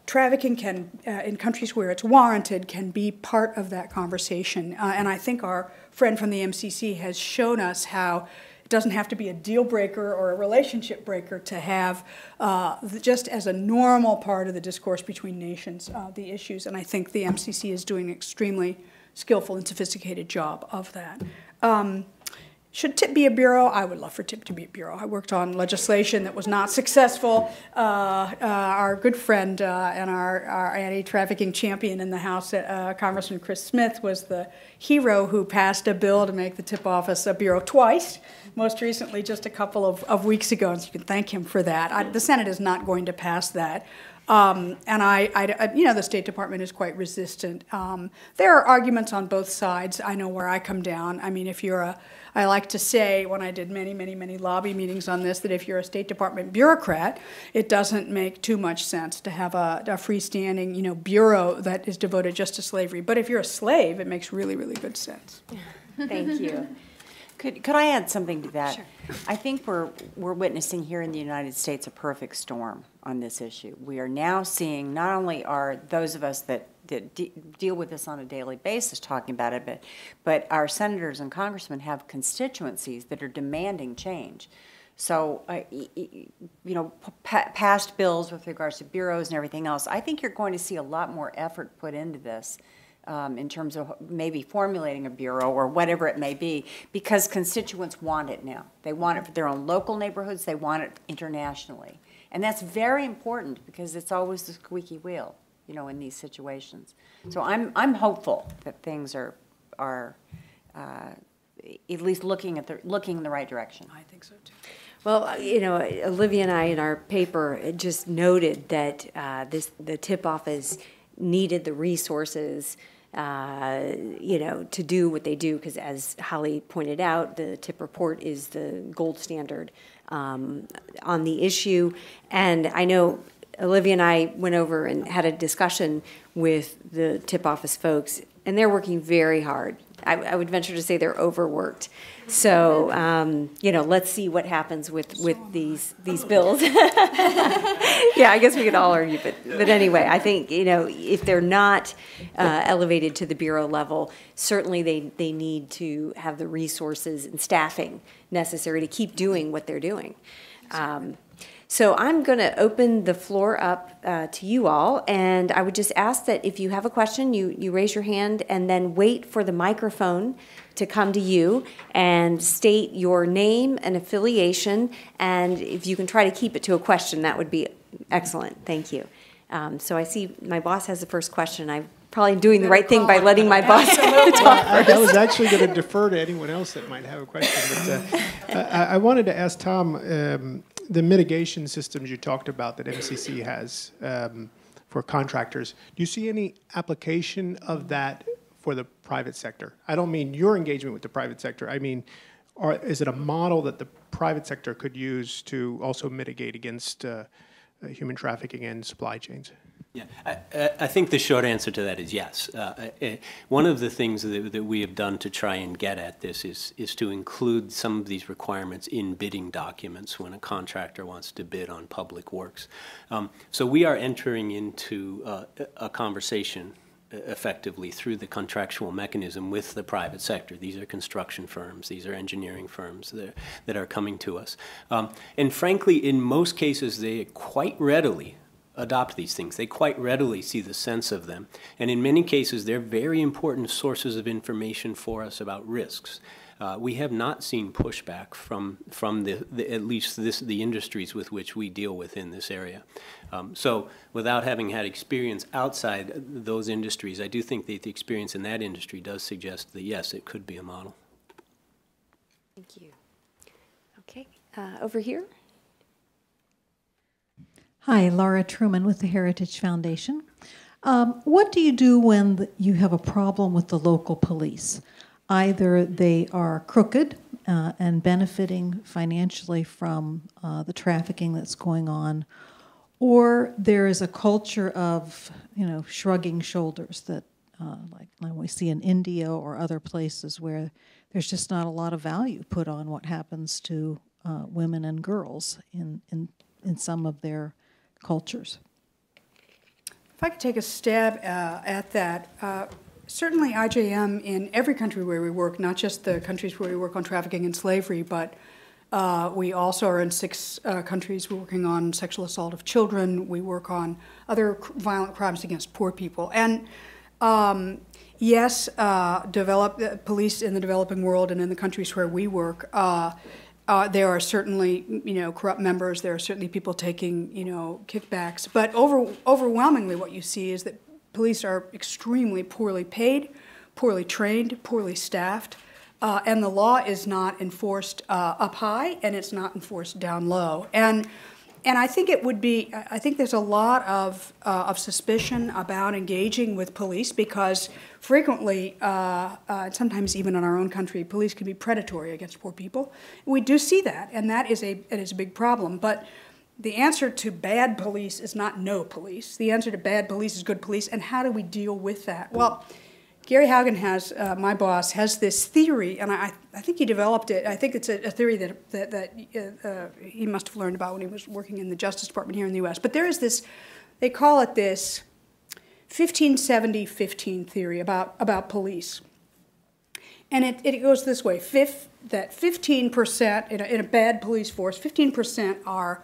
trafficking can, in countries where it's warranted, can be part of that conversation. And I think our friend from the MCC has shown us how it doesn't have to be a deal breaker or a relationship breaker to have, just as a normal part of the discourse between nations, the issues. And I think the MCC is doing an extremely skillful and sophisticated job of that. Should TIP be a bureau? I would love for TIP to be a bureau. I worked on legislation that was not successful. Our good friend and our anti-trafficking champion in the House, Congressman Chris Smith, was the hero who passed a bill to make the TIP office a bureau twice, most recently just a couple of weeks ago, and so you can thank him for that. The Senate is not going to pass that. And the State Department is quite resistant. There are arguments on both sides. I know where I come down. I mean, I like to say, when I did many, many, many lobby meetings on this, that if you're a State Department bureaucrat, it doesn't make too much sense to have a freestanding, bureau that is devoted just to slavery. But if you're a slave, it makes really, really good sense. Thank you. Could I add something to that? Sure. I think we're witnessing here in the United States a perfect storm on this issue. We are now seeing, not only are those of us that deal with this on a daily basis talking about it, but our senators and congressmen have constituencies that are demanding change. So, past bills with regards to bureaus and everything else, I think you're going to see a lot more effort put into this. In terms of maybe formulating a bureau or whatever it may be, because constituents want it now. They want it for their own local neighborhoods. They want it internationally. And that's very important because it's always the squeaky wheel, in these situations. So I'm hopeful that things are at least looking in the right direction. I think so too. Well, you know, Olivia and I in our paper just noted that the tip office needed the resources, you know, to do what they do, because as Holly pointed out, the tip report is the gold standard on the issue. And I know Olivia and I went over and had a discussion with the tip office folks, and they're working very hard. I would venture to say they're overworked. So, you know, let's see what happens with these bills. Yeah, I guess we could all argue, but anyway, I think, you know, if they're not elevated to the bureau level, certainly they need to have the resources and staffing necessary to keep doing what they're doing. So I'm going to open the floor up to you all, and I would just ask that if you have a question, you raise your hand and then wait for the microphone to come to you and state your name and affiliation, and if you can try to keep it to a question, that would be excellent. Thank you. So I see my boss has the first question. I'm probably doing the right thing by letting my boss talk first. I was actually going to defer to anyone else that might have a question, but I wanted to ask Tom, the mitigation systems you talked about that MCC has for contractors, do you see any application of that for the private sector? I don't mean your engagement with the private sector. I mean, is it a model that the private sector could use to also mitigate against human trafficking and supply chains? Yeah, I think the short answer to that is yes. One of the things that we have done to try and get at this is to include some of these requirements in bidding documents when a contractor wants to bid on public works. So we are entering into a conversation effectively through the contractual mechanism with the private sector. These are construction firms, these are engineering firms that are coming to us. And frankly, in most cases, they quite readily adopt these things. They quite readily see the sense of them. And in many cases, they're very important sources of information for us about risks. We have not seen pushback from at least the industries with which we deal with in this area. So without having had experience outside those industries, I do think that the experience in that industry does suggest that, yes, it could be a model. Thank you. Okay, over here. Hi, Laura Truman with the Heritage Foundation. What do you do when you have a problem with the local police? Either they are crooked and benefiting financially from the trafficking that's going on, or there is a culture of, you know, shrugging shoulders that, like we see in India or other places where there's just not a lot of value put on what happens to women and girls in some of their cultures. If I could take a stab at that, certainly IJM in every country where we work, not just the countries where we work on trafficking and slavery, but we also are in 6 countries. We're working on sexual assault of children. We work on other violent crimes against poor people. And yes, police in the developing world and in the countries where we work, there are certainly, you know, corrupt members. There are certainly people taking, you know, kickbacks. But overwhelmingly what you see is that police are extremely poorly paid, poorly trained, poorly staffed, and the law is not enforced up high, and it's not enforced down low. And I think it would be, I think there's a lot of suspicion about engaging with police because frequently, sometimes even in our own country, police can be predatory against poor people. We do see that, and that is a big problem. But the answer to bad police is not no police. The answer to bad police is good police, and how do we deal with that? Well, Gary Haugen has, my boss, has this theory, and I think he developed it. I think it's a theory that he must have learned about when he was working in the Justice Department here in the U.S. But there is this, they call it this 1570-15 theory about police. And it goes this way, that 15% in a bad police force, 15% are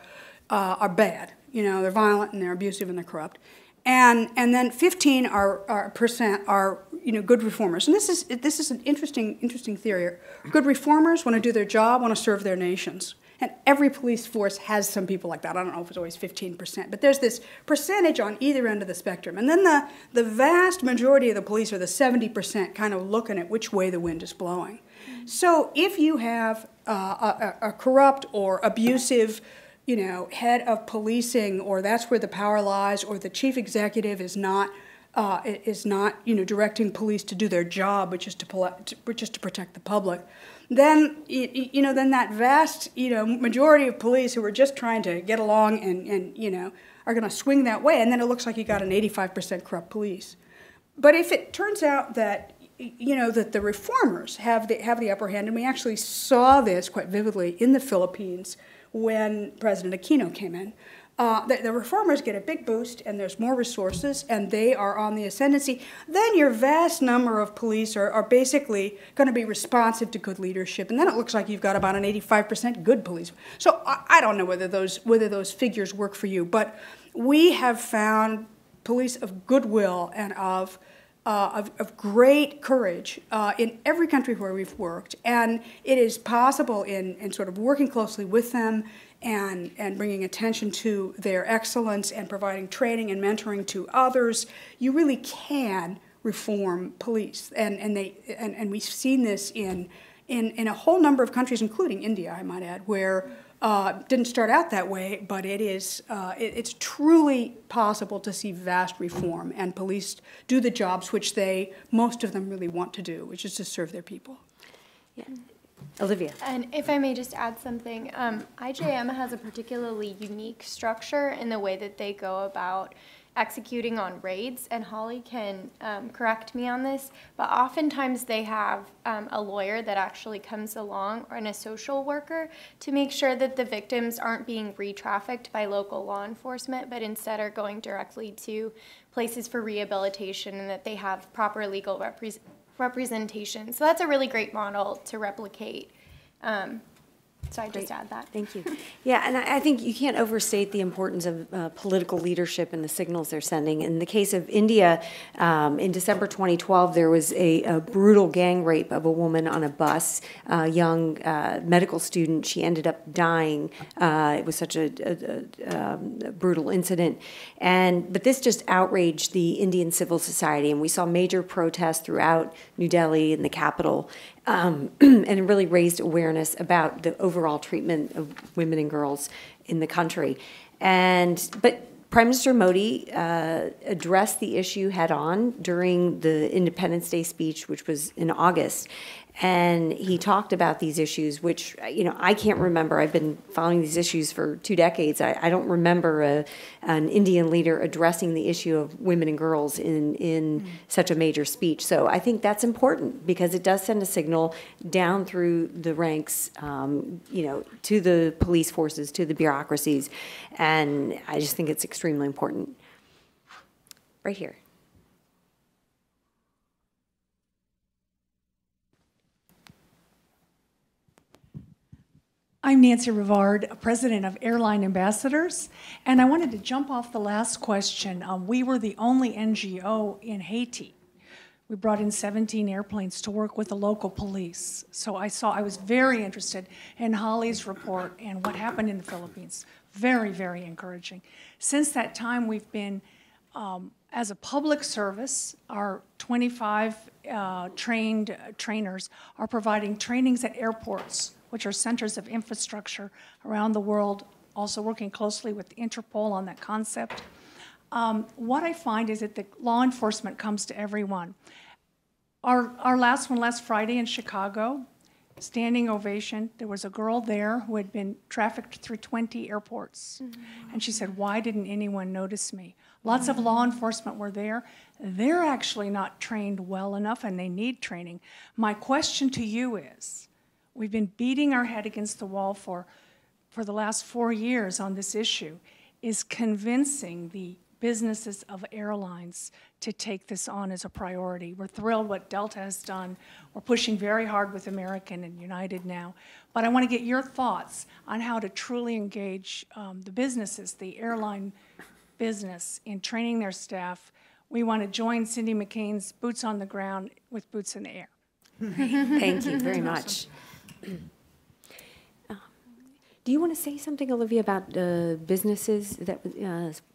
bad. You know, they're violent and they're abusive and they're corrupt. And then 15% are you know, good reformers. And this is an interesting theory. Good reformers want to do their job, want to serve their nations. And every police force has some people like that. I don't know if it's always 15%, but there's this percentage on either end of the spectrum. And then the vast majority of the police are the 70% kind of looking at which way the wind is blowing. So if you have a corrupt or abusive, head of policing, or that's where the power lies, or the chief executive is not, directing police to do their job, which is to protect the public, then then that vast majority of police who are just trying to get along and are going to swing that way, and then it looks like you got an 85% corrupt police. But if it turns out that that the reformers have the upper hand, and we actually saw this quite vividly in the Philippines when President Aquino came in. The reformers get a big boost, and there's more resources, and they are on the ascendancy. Then your vast number of police are basically going to be responsive to good leadership, and then it looks like you've got about an 85% good police. So I don't know whether those figures work for you, but we have found police of goodwill and of great courage in every country where we've worked, and it is possible in sort of working closely with them and bringing attention to their excellence and providing training and mentoring to others. You really can reform police, and we've seen this in a whole number of countries, including India, I might add, where didn't start out that way, but it's truly possible to see vast reform and police do the jobs which most of them really want to do, which is to serve their people. Yeah. Olivia. And if I may just add something, IJM has a particularly unique structure in the way that they go about executing on raids, and Holly can correct me on this, but oftentimes they have a lawyer that actually comes along, and a social worker, to make sure that the victims aren't being re-trafficked by local law enforcement, but instead are going directly to places for rehabilitation, and that they have proper legal representation. So that's a really great model to replicate. So I just add that. Thank you. Yeah, and I think you can't overstate the importance of political leadership and the signals they're sending. In the case of India, in December 2012, there was a brutal gang rape of a woman on a bus, a young medical student. She ended up dying. It was such a brutal incident. But this just outraged the Indian civil society, and we saw major protests throughout New Delhi and the capital. And it really raised awareness about the overall treatment of women and girls in the country. But Prime Minister Modi addressed the issue head on during the Independence Day speech, which was in August. And he talked about these issues, which, I can't remember. I've been following these issues for 2 decades. I don't remember an Indian leader addressing the issue of women and girls in such a major speech. So I think that's important because it does send a signal down through the ranks, to the police forces, to the bureaucracies. And I just think it's extremely important. Right here. I'm Nancy Rivard, President of Airline Ambassadors, and I wanted to jump off the last question. We were the only NGO in Haiti. We brought in 17 airplanes to work with the local police. So I was very interested in Holly's report and what happened in the Philippines. Very, very encouraging. Since that time, we've been, as a public service, our 25 trainers are providing trainings at airports, which are centers of infrastructure around the world, also working closely with Interpol on that concept. What I find is that the law enforcement comes to everyone. Our last one, last Friday in Chicago, standing ovation. There was a girl there who had been trafficked through 20 airports. And she said, "Why didn't anyone notice me?" Lots of law enforcement were there. They're actually not trained well enough, and they need training. My question to you is, we've been beating our head against the wall for the last 4 years on this issue, is convincing the businesses of airlines to take this on as a priority. We're thrilled what Delta has done. We're pushing very hard with American and United now. But I want to get your thoughts on how to truly engage the businesses, the airline business, in training their staff. We want to join Cindy McCain's Boots on the Ground with Boots in the Air. Thank you very much. Do you want to say something, Olivia, about businesses that,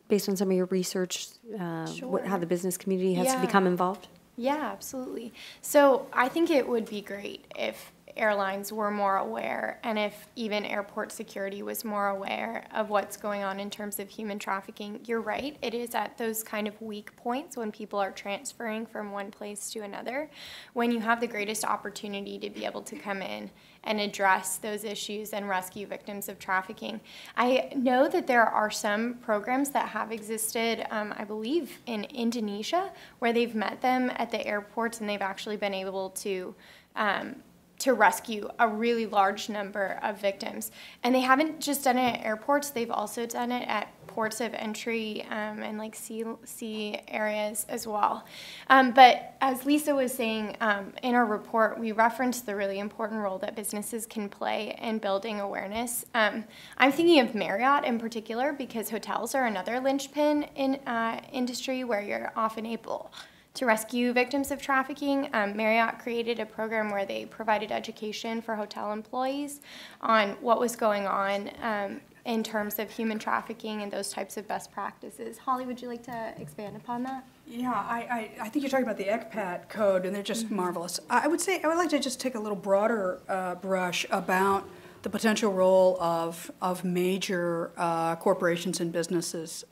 based on some of your research, Sure. How the business community has become involved? Yeah, absolutely. So I think it would be great if airlines were more aware, and if even airport security was more aware of what's going on in terms of human trafficking. You're right, it is at those kind of weak points when people are transferring from one place to another, when you have the greatest opportunity to be able to come in and address those issues and rescue victims of trafficking. I know that there are some programs that have existed, I believe, in Indonesia, where they've met them at the airports and they've actually been able to rescue a really large number of victims. And they haven't just done it at airports, they've also done it at ports of entry and like sea areas as well. But as Lisa was saying, in our report, we referenced the really important role that businesses can play in building awareness. I'm thinking of Marriott in particular, because hotels are another linchpin in industry where you're often able to rescue victims of trafficking. Marriott created a program where they provided education for hotel employees on what was going on in terms of human trafficking and those types of best practices. Holly, would you like to expand upon that? Yeah, I think you're talking about the ECPAT code, and they're just marvelous. I would like to just take a little broader brush about the potential role of major corporations and businesses.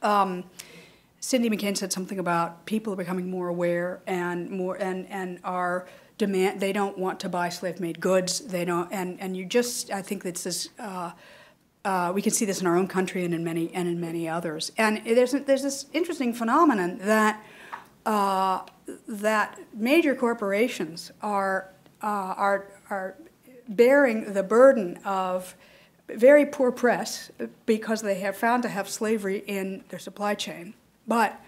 Cindy McCain said something about people are becoming more aware and are demand. They don't want to buy slave-made goods. They don't, and you just. I think this is. We can see this in our own country and in many others. And there's this interesting phenomenon that that major corporations are bearing the burden of very poor press because they have found to have slavery in their supply chain. But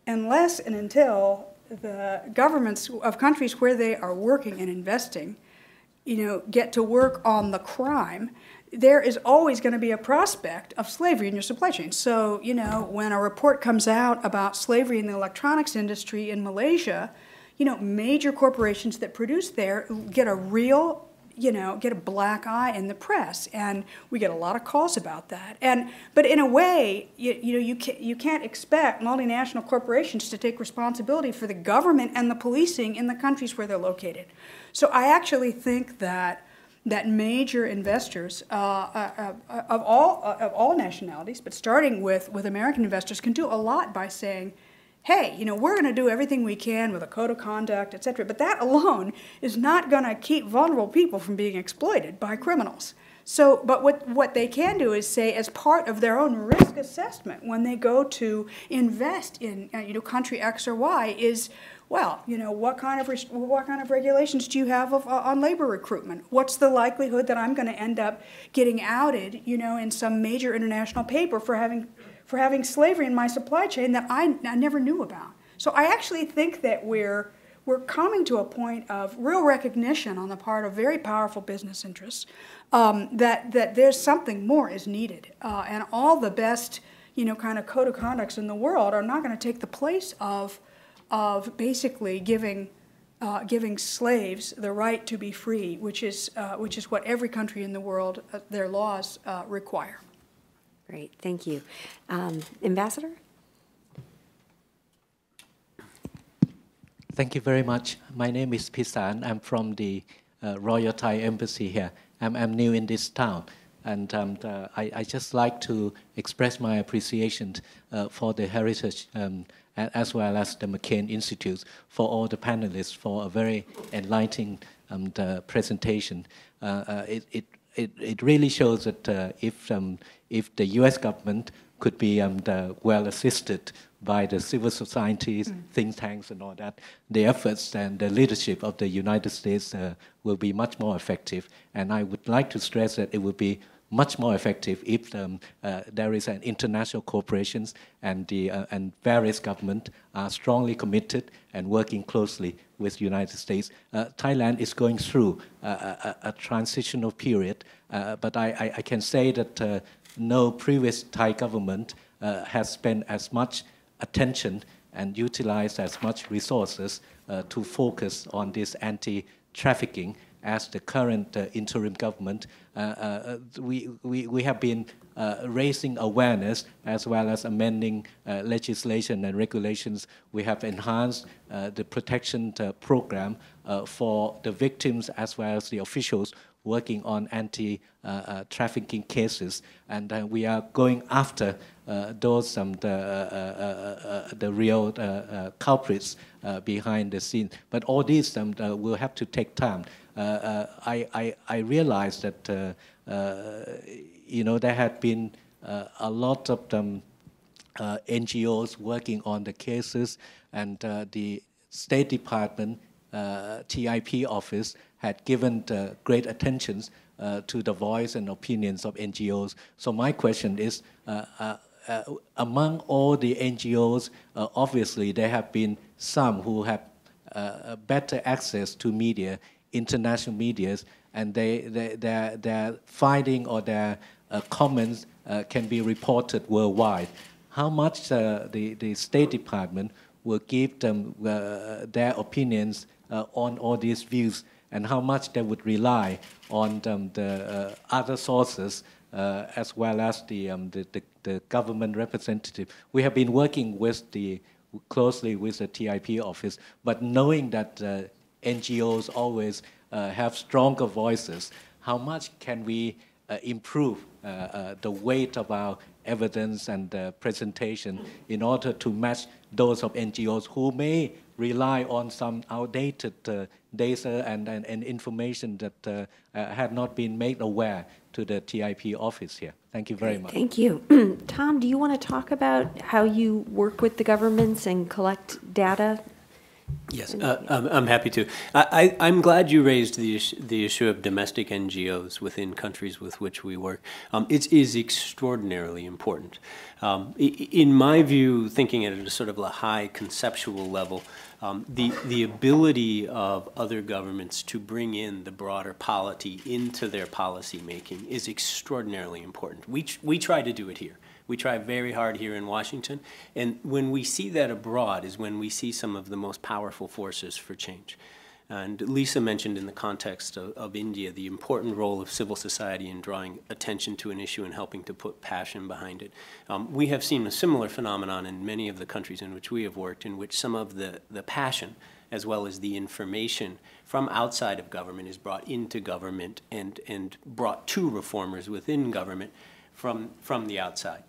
unless and until the governments of countries where they are working and investing, get to work on the crime, there is always going to be a prospect of slavery in your supply chain. So, when a report comes out about slavery in the electronics industry in Malaysia, major corporations that produce there get a real get a black eye in the press, and we get a lot of calls about that. But in a way, you can't expect multinational corporations to take responsibility for the government and the policing in the countries where they're located. So I actually think that major investors of all nationalities, but starting with American investors, can do a lot by saying, hey, we're going to do everything we can with a code of conduct, et cetera, but that alone is not going to keep vulnerable people from being exploited by criminals. So, but what they can do is say, as part of their own risk assessment when they go to invest in country X or Y, is, well, what kind of regulations do you have on labor recruitment? What's the likelihood that I'm going to end up getting outed, in some major international paper for having slavery in my supply chain that I never knew about? So I actually think that we're coming to a point of real recognition on the part of very powerful business interests that there's something more is needed, and all the best kind of code of conducts in the world are not going to take the place of basically giving slaves the right to be free, which is what every country in the world their laws require. Great, thank you. Ambassador? Thank you very much. My name is Pisan. I'm from the Royal Thai Embassy here. I'm new in this town, and I just like to express my appreciation for the Heritage as well as the McCain Institute, for all the panelists for a very enlightening presentation. It really shows that if the U.S. government could be well assisted by the civil societies, think tanks and all that, the efforts and the leadership of the United States will be much more effective. And I would like to stress that it would be much more effective if there is an international corporations and various governments are strongly committed and working closely with the United States. Thailand is going through a transitional period, but I can say that no previous Thai government has spent as much attention and utilized as much resources to focus on this anti-trafficking as the current interim government, we have been raising awareness as well as amending legislation and regulations. We have enhanced the protection program for the victims as well as the officials working on anti-trafficking cases, and we are going after those the real culprits behind the scene. But all these will have to take time. I realize that there had been a lot of NGOs working on the cases, and the State Department TIP office had given great attention to the voice and opinions of NGOs. So my question is, among all the NGOs, obviously there have been some who have better access to media, international medias, and their finding or their comments can be reported worldwide. How much the State Department will give them their opinions on all these views, and how much they would rely on the other sources as well as the government representative. We have been working closely with the TIP office, but knowing that NGOs always have stronger voices, how much can we improve the weight of our evidence and presentation in order to match those of NGOs who may rely on some outdated data and information that had not been made aware to the TIP office here. Thank you very much. Thank you. Tom, do you want to talk about how you work with the governments and collect data? Yes, I'm happy to. I'm glad you raised the issue of domestic NGOs within countries with which we work. It is extraordinarily important. In my view, thinking at a sort of a high conceptual level, the ability of other governments to bring in the broader polity into their policy making is extraordinarily important. We try to do it here. We try very hard here in Washington, and when we see that abroad is when we see some of the most powerful forces for change. And Lisa mentioned in the context of India the important role of civil society in drawing attention to an issue and helping to put passion behind it. We have seen a similar phenomenon in many of the countries in which we have worked, in which some of the passion as well as the information from outside of government is brought into government and brought to reformers within government from the outside.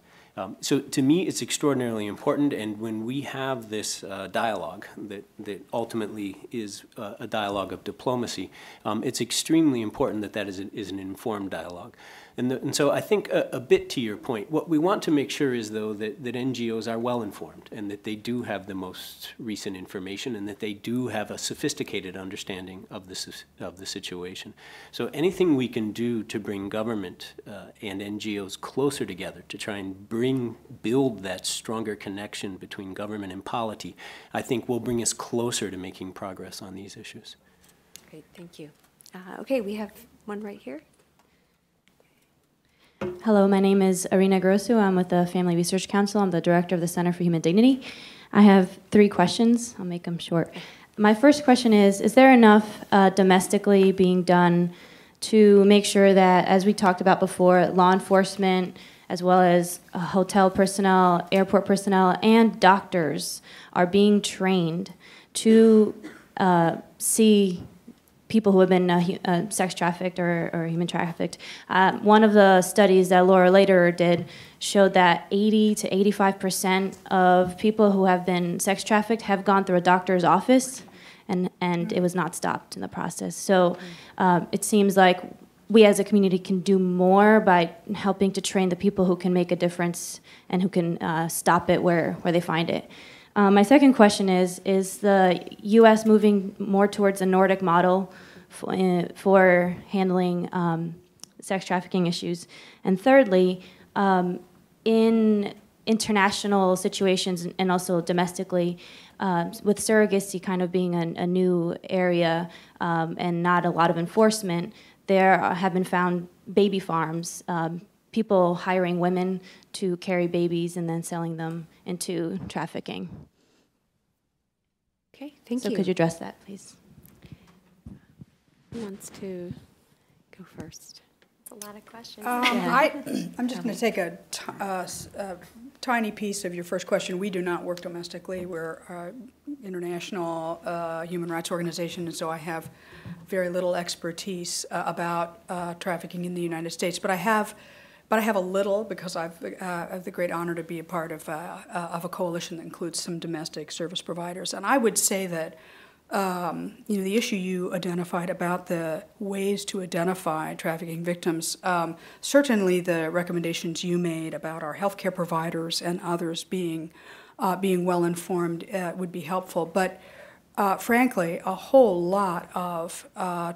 So to me, it's extraordinarily important, and when we have this dialogue that ultimately is a dialogue of diplomacy, it's extremely important that that is an informed dialogue. And so I think a bit to your point, what we want to make sure is, though, that NGOs are well informed and that they do have the most recent information and that they do have a sophisticated understanding of the situation. So anything we can do to bring government and NGOs closer together to try and build that stronger connection between government and polity, I think will bring us closer to making progress on these issues. Great, thank you. Okay, we have one right here. Hello, my name is Arina Grosu. I'm with the Family Research Council. I'm the director of the Center for Human Dignity. I have 3 questions. I'll make them short. My first question is there enough domestically being done to make sure that, as we talked about before, law enforcement, as well as hotel personnel, airport personnel, and doctors are being trained to see people who have been sex trafficked or human trafficked? One of the studies that Laura Lederer did showed that 80 to 85% of people who have been sex trafficked have gone through a doctor's office, and it was not stopped in the process. So it seems like we as a community can do more by helping to train the people who can make a difference and who can stop it where they find it. My second question is the U.S. moving more towards a Nordic model for handling sex trafficking issues? And thirdly, in international situations and also domestically, with surrogacy kind of being a new area and not a lot of enforcement, there have been found baby farms, people hiring women to carry babies and then selling them into trafficking. Okay, thank you. So could you address that, please? Who wants to go first? It's a lot of questions. I'm just going to take a tiny piece of your first question. We do not work domestically. We're an international human rights organization, and so I have very little expertise about trafficking in the United States. But I have a little, because I have the great honor to be a part of a coalition that includes some domestic service providers. And I would say that the issue you identified about the ways to identify trafficking victims, certainly the recommendations you made about our healthcare providers and others being well informed would be helpful. But frankly, a whole lot of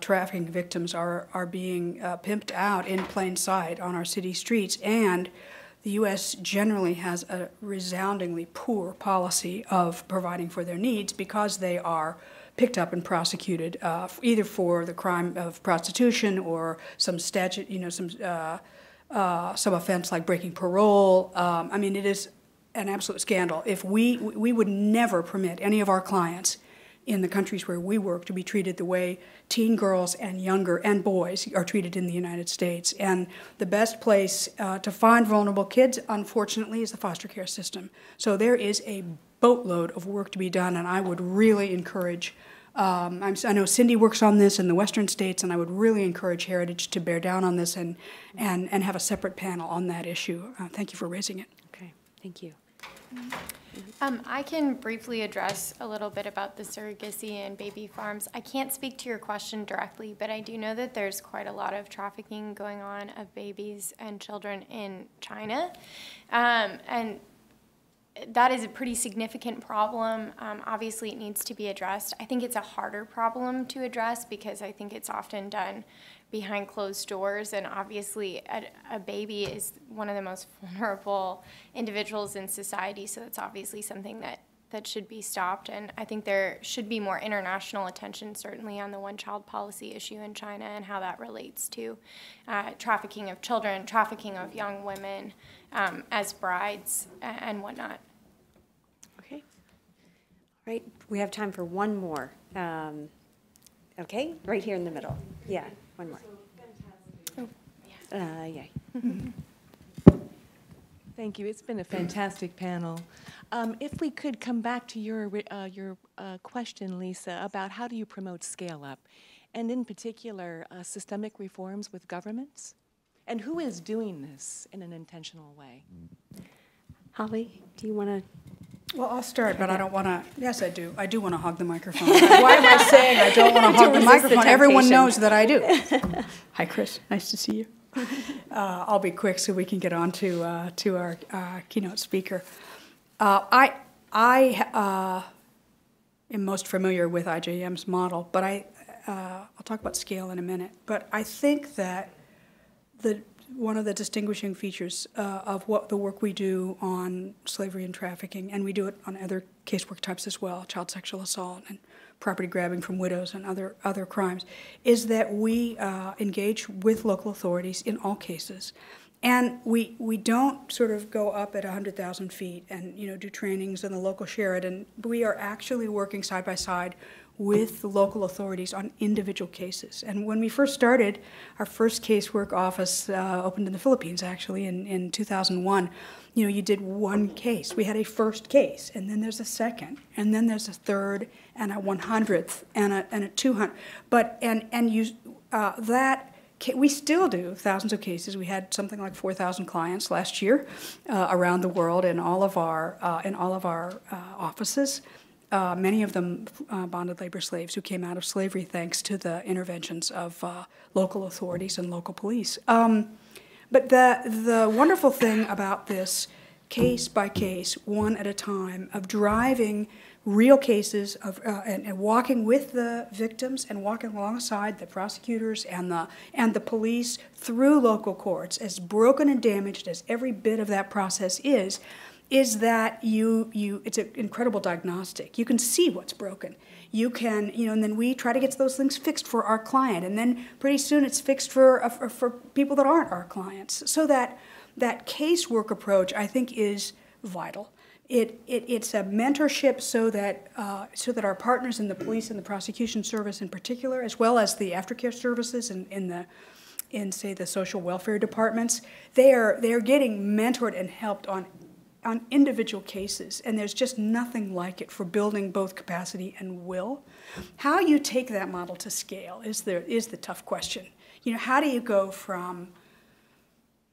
trafficking victims are being pimped out in plain sight on our city streets, and the U.S. generally has a resoundingly poor policy of providing for their needs because they are picked up and prosecuted either for the crime of prostitution or some statute, some offense like breaking parole. I mean, it is an absolute scandal. If we would never permit any of our clients in the countries where we work to be treated the way teen girls and younger and boys are treated in the United States. And the best place to find vulnerable kids, unfortunately, is the foster care system. So there is a boatload of work to be done, and I would really encourage, I know Cindy works on this in the western states, and I would really encourage Heritage to bear down on this and have a separate panel on that issue. Thank you for raising it. Okay, thank you. I can briefly address a little bit about the surrogacy and baby farms. I can't speak to your question directly, but I do know that there's quite a lot of trafficking going on of babies and children in China. And that is a pretty significant problem. Obviously, it needs to be addressed. I think it's a harder problem to address because I think it's often done behind closed doors, and obviously a baby is one of the most vulnerable individuals in society, so it's obviously something that should be stopped. And I think there should be more international attention, certainly on the one-child policy issue in China and how that relates to trafficking of children, trafficking of young women as brides and whatnot. Okay. All right, we have time for one more. Okay, right here in the middle. Yeah, one more. Oh, yeah. Thank you. It's been a fantastic panel. If we could come back to your question, Lisa, about how do you promote scale-up, and in particular, systemic reforms with governments, and who is doing this in an intentional way? Holly, do you want to? Well, I'll start, but I don't want to. Yes, I do. I do want to hog the microphone. Why am I saying I don't want to hog the microphone? Everyone knows that I do. Hi, Chris. Nice to see you. I'll be quick so we can get on to our keynote speaker. I am most familiar with IJM's model, but I'll talk about scale in a minute. But I think that one of the distinguishing features of what the work we do on slavery and trafficking, and we do it on other casework types as well, child sexual assault and property grabbing from widows and other crimes, is that we engage with local authorities in all cases. And we don't sort of go up at 100,000 feet and do trainings and the local share it, and we are actually working side by side with the local authorities on individual cases. And when we first started, our first casework office opened in the Philippines, actually, in 2001. You did one case. We had a first case, and then there's a second, and then there's a third, and a 100th, and a 200th. We still do thousands of cases. We had something like 4,000 clients last year around the world in all of our offices. Many of them bonded labor slaves who came out of slavery thanks to the interventions of local authorities and local police. But the wonderful thing about this case by case, one at a time, of driving real cases and walking with the victims and walking alongside the prosecutors and the police through local courts, as broken and damaged as every bit of that process is that it's an incredible diagnostic. You can see what's broken. You can, and then we try to get those things fixed for our client, and then pretty soon it's fixed for people that aren't our clients. So that casework approach, I think, is vital. it's a mentorship so that our partners in the police and the prosecution service in particular, as well as the aftercare services in say the social welfare departments, they are getting mentored and helped on individual cases, and there's just nothing like it for building both capacity and will. How you take that model to scale is the tough question. How do you go from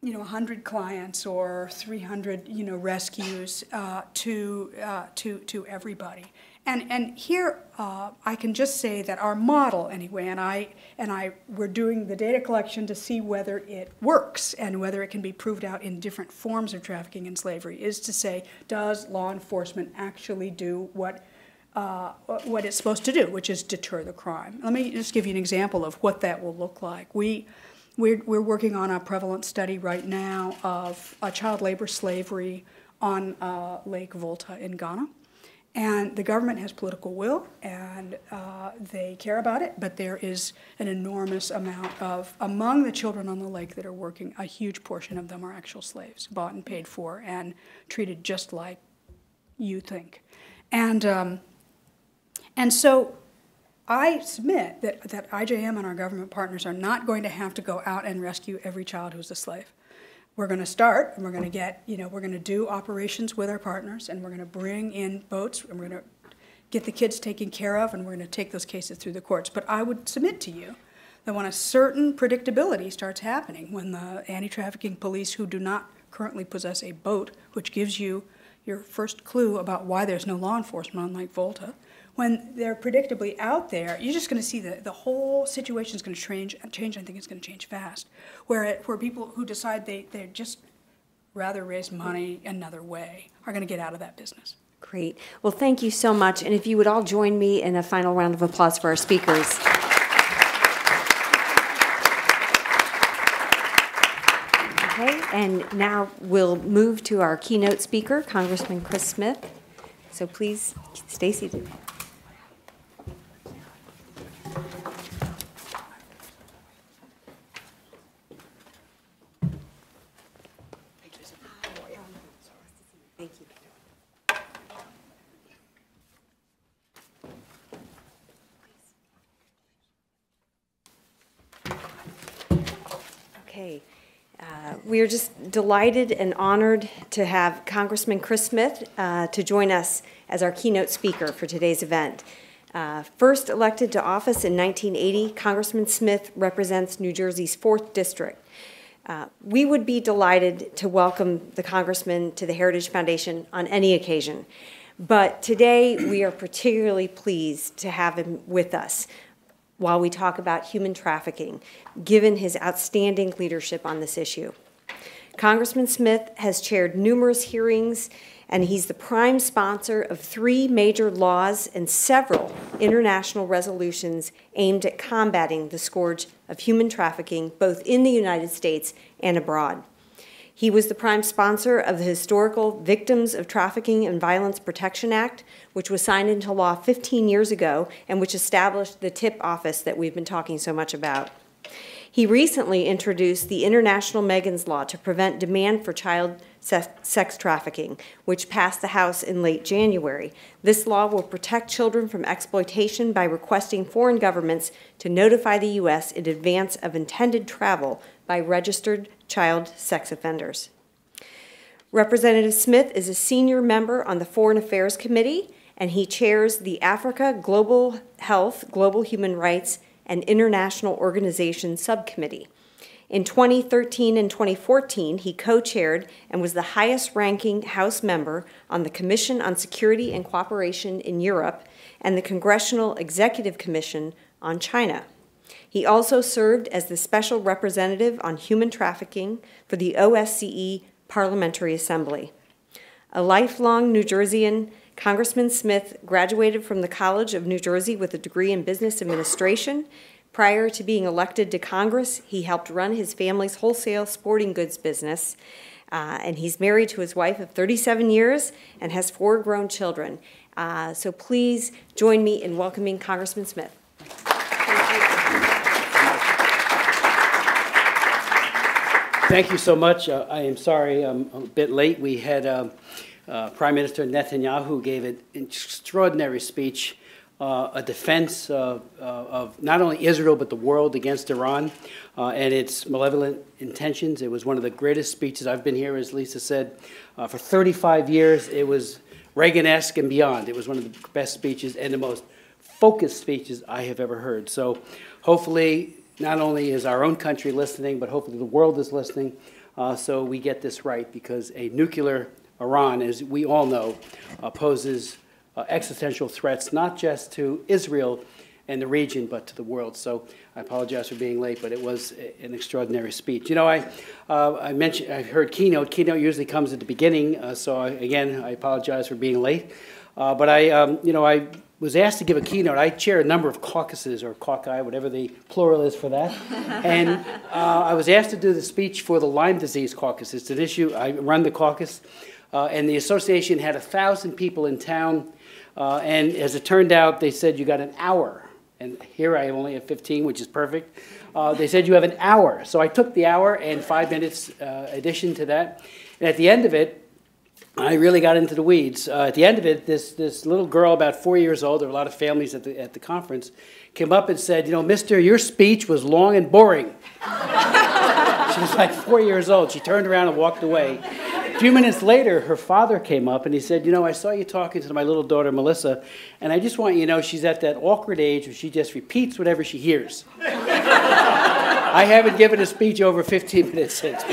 100 clients or 300, rescues to everybody. And here I can just say that our model, anyway, and we're doing the data collection to see whether it works and whether it can be proved out in different forms of trafficking and slavery, is to say, does law enforcement actually do what it's supposed to do, which is deter the crime? Let me just give you an example of what that will look like. We're working on a prevalent study right now of child labor slavery on Lake Volta in Ghana. And the government has political will, and they care about it, but there is an enormous amount among the children on the lake that are working, a huge portion of them are actual slaves, bought and paid for and treated just like you think. And so I submit that IJM and our government partners are not going to have to go out and rescue every child who's a slave. We're going to start, and we're going to get, we're going to do operations with our partners, and we're going to bring in boats, and we're going to get the kids taken care of, and we're going to take those cases through the courts. But I would submit to you that when a certain predictability starts happening, when the anti-trafficking police who do not currently possess a boat, which gives you your first clue about why there's no law enforcement on Lake Volta, when they're predictably out there, you're just going to see the whole situation is going to change. I think it's going to change fast. Where people who decide they'd just rather raise money another way are going to get out of that business. Great. Well, thank you so much. And if you would all join me in a final round of applause for our speakers. Okay, and now we'll move to our keynote speaker, Congressman Chris Smith. So please stay seated. Thank you. Okay. We are just delighted and honored to have Congressman Chris Smith to join us as our keynote speaker for today's event. First elected to office in 1980, Congressman Smith represents New Jersey's 4th District. We would be delighted to welcome the Congressman to the Heritage Foundation on any occasion, but today we are particularly pleased to have him with us while we talk about human trafficking, given his outstanding leadership on this issue. Congressman Smith has chaired numerous hearings, and he's the prime sponsor of 3 major laws and several international resolutions aimed at combating the scourge of human trafficking, both in the United States and abroad. He was the prime sponsor of the historical Victims of Trafficking and Violence Protection Act, which was signed into law 15 years ago and which established the TIP office that we've been talking so much about. He recently introduced the International Megan's Law to prevent demand for child sex trafficking, which passed the House in late January. This law will protect children from exploitation by requesting foreign governments to notify the U.S. in advance of intended travel by registered child sex offenders. Representative Smith is a senior member on the Foreign Affairs Committee, and he chairs the Africa, Global Health, Global Human Rights, and International Organization Subcommittee. In 2013 and 2014, he co-chaired and was the highest-ranking House member on the Commission on Security and Cooperation in Europe and the Congressional Executive Commission on China. He also served as the Special Representative on Human Trafficking for the OSCE Parliamentary Assembly. A lifelong New Jerseyan, Congressman Smith graduated from the College of New Jersey with a degree in business administration. Prior to being elected to Congress, he helped run his family's wholesale sporting goods business, and he's married to his wife of 37 years and has 4 grown children. So please join me in welcoming Congressman Smith. Thank you so much. I am sorry I'm a bit late. We had Prime Minister Netanyahu gave an extraordinary speech, a defense of not only Israel but the world against Iran and its malevolent intentions. It was one of the greatest speeches. I've been here, as Lisa said, for 35 years. It was Reagan-esque and beyond. It was one of the best speeches and the most focused speeches I have ever heard. So hopefully not only is our own country listening, but hopefully the world is listening, so we get this right, because a nuclear Iran, as we all know, poses existential threats not just to Israel and the region, but to the world. So I apologize for being late, but it was an extraordinary speech. You know, I mentioned, I heard keynote. Keynote usually comes at the beginning, again, I apologize for being late. But I was asked to give a keynote. I chair a number of caucuses, or caucus, whatever the plural is for that. And I was asked to do the speech for the Lyme disease caucus. It's an issue. I run the caucus. And the association had 1,000 people in town. And as it turned out, they said you got an hour. And here I only have 15, which is perfect. They said you have an hour. So I took the hour and 5 minutes addition to that. And at the end of it, I really got into the weeds. At the end of it, this little girl, about 4 years old, there were a lot of families at the conference, came up and said, you know, mister, your speech was long and boring. She was like 4 years old. She turned around and walked away. A few minutes later, her father came up and he said, you know, I saw you talking to my little daughter, Melissa, and I just want you to know she's at that awkward age where she just repeats whatever she hears. I haven't given a speech over 15 minutes since.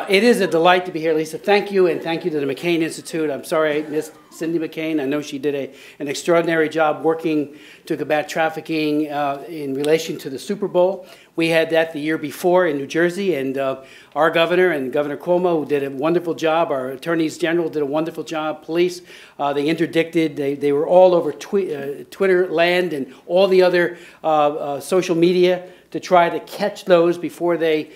It is a delight to be here, Lisa. Thank you, and thank you to the McCain Institute. I'm sorry I missed Cindy McCain. I know she did an extraordinary job working to combat trafficking in relation to the Super Bowl. We had that the year before in New Jersey, and our governor and Governor Cuomo did a wonderful job. Our attorneys general did a wonderful job. Police, they interdicted. They were all over Twitter land and all the other social media to try to catch those before they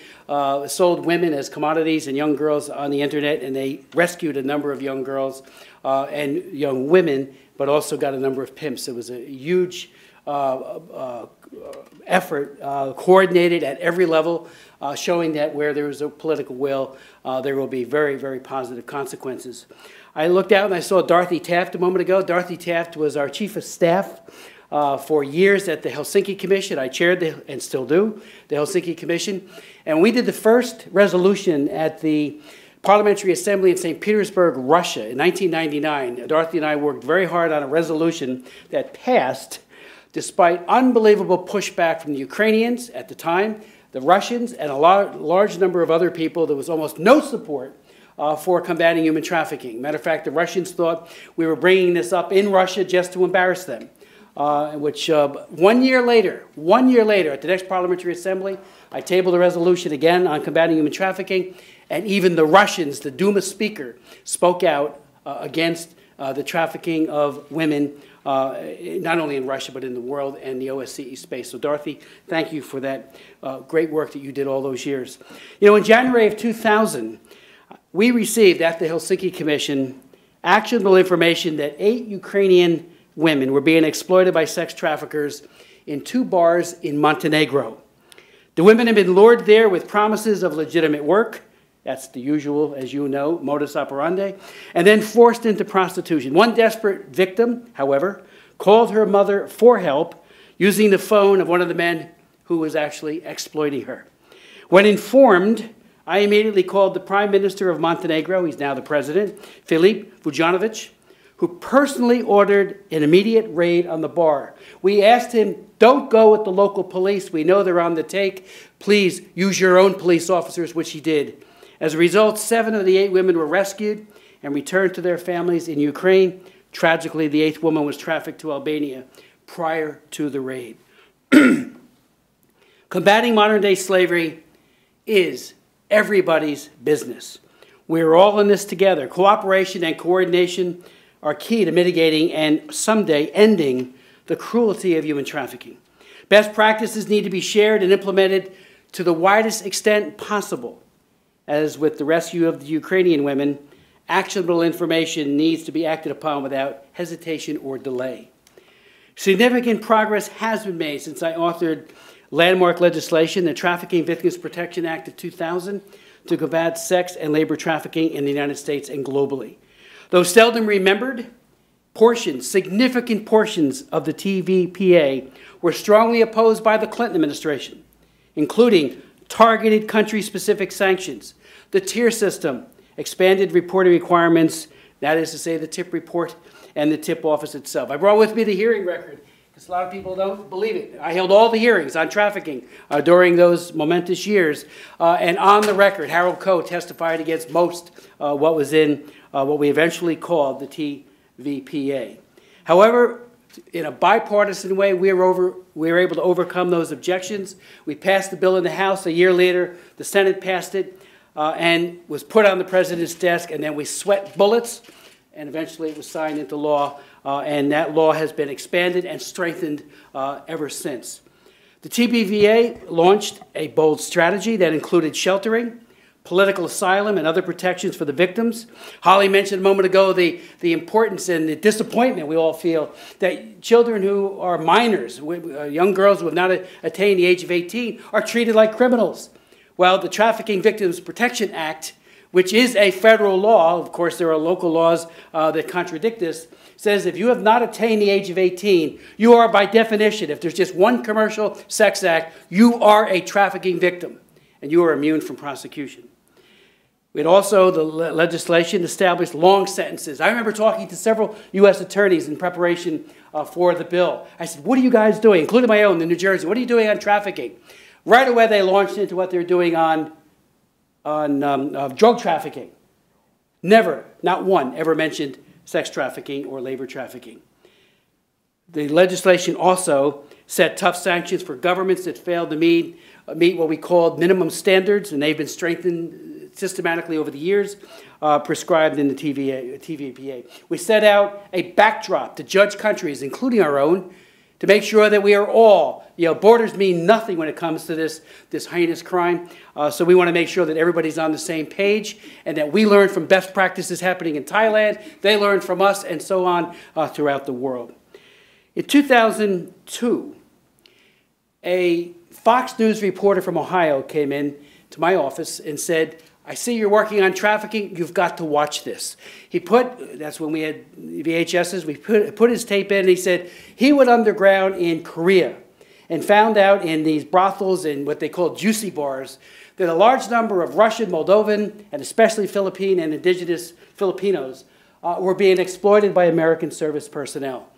sold women as commodities and young girls on the internet, and they rescued a number of young girls and young women, but also got a number of pimps. It was a huge effort, coordinated at every level, showing that where there is a political will, there will be very, very positive consequences. I looked out and I saw Dorothy Taft a moment ago. Dorothy Taft was our chief of staff for years at the Helsinki Commission. I chaired and still do the Helsinki Commission. And we did the first resolution at the Parliamentary Assembly in St. Petersburg, Russia in 1999. Dorothy and I worked very hard on a resolution that passed despite unbelievable pushback from the Ukrainians at the time, the Russians, and a large number of other people. There was almost no support for combating human trafficking. Matter of fact, the Russians thought we were bringing this up in Russia just to embarrass them. Which 1 year later, at the next Parliamentary Assembly, I tabled a resolution again on combating human trafficking, and even the Russians, the Duma speaker, spoke out against the trafficking of women, not only in Russia, but in the world and the OSCE space. So Dorothy, thank you for that great work that you did all those years. You know, in January of 2000, we received at the Helsinki Commission actionable information that 8 Ukrainian women were being exploited by sex traffickers in 2 bars in Montenegro. The women had been lured there with promises of legitimate work. That's the usual, as you know, modus operandi, and then forced into prostitution. One desperate victim, however, called her mother for help using the phone of one of the men who was actually exploiting her. When informed, I immediately called the Prime Minister of Montenegro, he's now the president, Filip Vujanovic, who personally ordered an immediate raid on the bar. We asked him, don't go with the local police. We know they're on the take. Please use your own police officers, which he did. As a result, 7 of the 8 women were rescued and returned to their families in Ukraine. Tragically, the 8th woman was trafficked to Albania prior to the raid. Combating modern-day slavery is everybody's business. We're all in this together. Cooperation and coordination are key to mitigating and someday ending the cruelty of human trafficking. Best practices need to be shared and implemented to the widest extent possible. As with the rescue of the Ukrainian women, actionable information needs to be acted upon without hesitation or delay. Significant progress has been made since I authored landmark legislation, the Trafficking Victims Protection Act of 2000, to combat sex and labor trafficking in the United States and globally. Though seldom remembered, portions, significant portions of the TVPA were strongly opposed by the Clinton administration, including targeted country-specific sanctions, the tier system, expanded reporting requirements, that is to say the tip report and the tip office itself. I brought with me the hearing record, because a lot of people don't believe it. I held all the hearings on trafficking during those momentous years, and on the record, Harold Coe testified against most what was in what we eventually called the TVPA. However, in a bipartisan way, we were able to overcome those objections. We passed the bill in the House. A year later, the Senate passed it and was put on the president's desk, and then we sweat bullets, and eventually it was signed into law, and that law has been expanded and strengthened ever since. The TVPA launched a bold strategy that included sheltering, political asylum, and other protections for the victims. Holly mentioned a moment ago the importance and the disappointment we all feel that children who are minors, young girls who have not attained the age of 18, are treated like criminals. Well, the Trafficking Victims Protection Act, which is a federal law, of course there are local laws that contradict this, says if you have not attained the age of 18, you are by definition, if there's just one commercial sex act, you are a trafficking victim, and you are immune from prosecution. It also, the legislation established long sentences. I remember talking to several U.S. attorneys in preparation for the bill. I said, what are you guys doing, including my own in New Jersey? What are you doing on trafficking? Right away, they launched into what they're doing on drug trafficking. Never, not one, ever mentioned sex trafficking or labor trafficking. The legislation also set tough sanctions for governments that failed to meet what we called minimum standards, and they've been strengthened systematically over the years, prescribed in the TVPA. We set out a backdrop to judge countries, including our own, to make sure that we are all, borders mean nothing when it comes to this heinous crime. So we want to make sure that everybody's on the same page and that we learn from best practices happening in Thailand, they learn from us, and so on throughout the world. In 2002, a Fox News reporter from Ohio came in to my office and said, I see you're working on trafficking, you've got to watch this. He put, that's when we had VHSs, we put his tape in, and he said he went underground in Korea and found out in these brothels and what they call juicy bars that a large number of Russian, Moldovan, and especially Philippine and indigenous Filipinos were being exploited by American service personnel.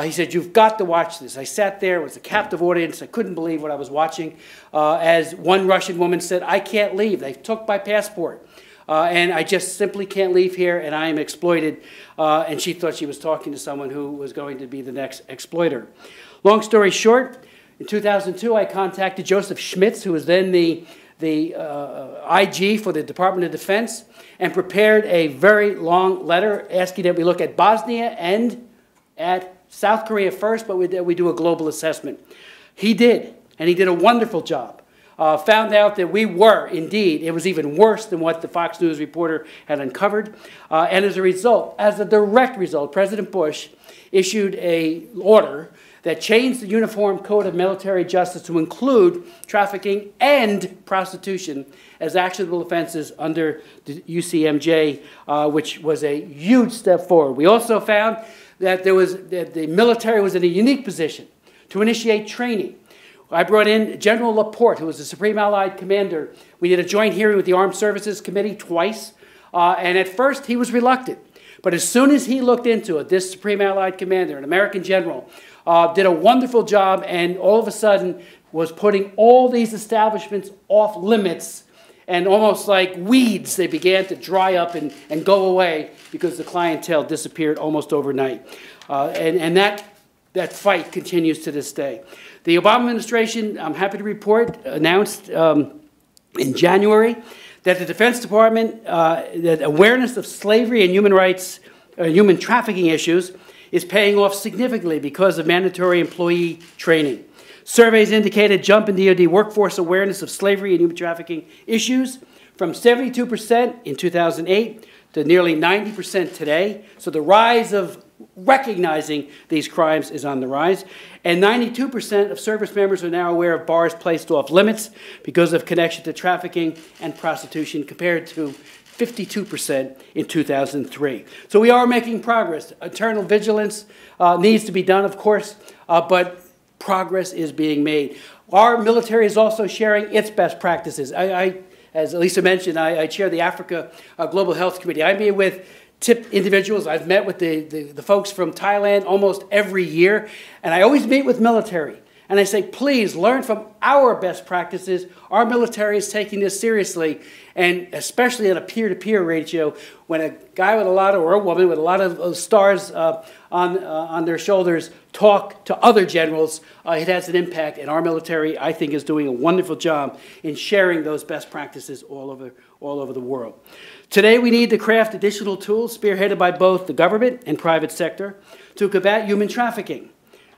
He said, you've got to watch this. I sat there, it was a captive audience. I couldn't believe what I was watching. As one Russian woman said, I can't leave. They took my passport. And I just simply can't leave here, and I am exploited. And she thought she was talking to someone who was going to be the next exploiter. Long story short, in 2002, I contacted Joseph Schmitz, who was then the IG for the Department of Defense, and prepared a very long letter asking that we look at Bosnia and at South Korea first, but we do a global assessment. He did, and he did a wonderful job. Found out that we were, indeed, it was even worse than what the Fox News reporter had uncovered. And as a result, as a direct result, President Bush issued an order that changed the Uniform Code of Military Justice to include trafficking and prostitution as actionable offenses under the UCMJ, which was a huge step forward. We also found that the military was in a unique position to initiate training. I brought in General Laporte, who was the Supreme Allied Commander. We did a joint hearing with the Armed Services Committee twice, and at first he was reluctant. But as soon as he looked into it, this Supreme Allied Commander, an American general, did a wonderful job, and all of a sudden was putting all these establishments off limits, and almost like weeds, they began to dry up and go away because the clientele disappeared almost overnight. And that fight continues to this day. The Obama administration, I'm happy to report, announced in January that the Defense Department, that awareness of slavery and human rights, human trafficking issues is paying off significantly because of mandatory employee training. Surveys indicate a jump in DoD workforce awareness of slavery and human trafficking issues from 72% in 2008 to nearly 90% today. So the rise of recognizing these crimes is on the rise. And 92% of service members are now aware of bars placed off limits because of connection to trafficking and prostitution, compared to 52% in 2003. So we are making progress. Internal vigilance needs to be done, of course, but progress is being made. Our military is also sharing its best practices. As Lisa mentioned, I chair the Africa Global Health Committee. I meet with tip individuals. I've met with the folks from Thailand almost every year, and I always meet with military. And I say, please learn from our best practices. Our military is taking this seriously, and especially on a peer-to-peer ratio, when a guy with a lot of, or a woman with a lot of stars on their shoulders talk to other generals, it has an impact. And our military, I think, is doing a wonderful job in sharing those best practices all over the world. Today, we need to craft additional tools spearheaded by both the government and private sector to combat human trafficking.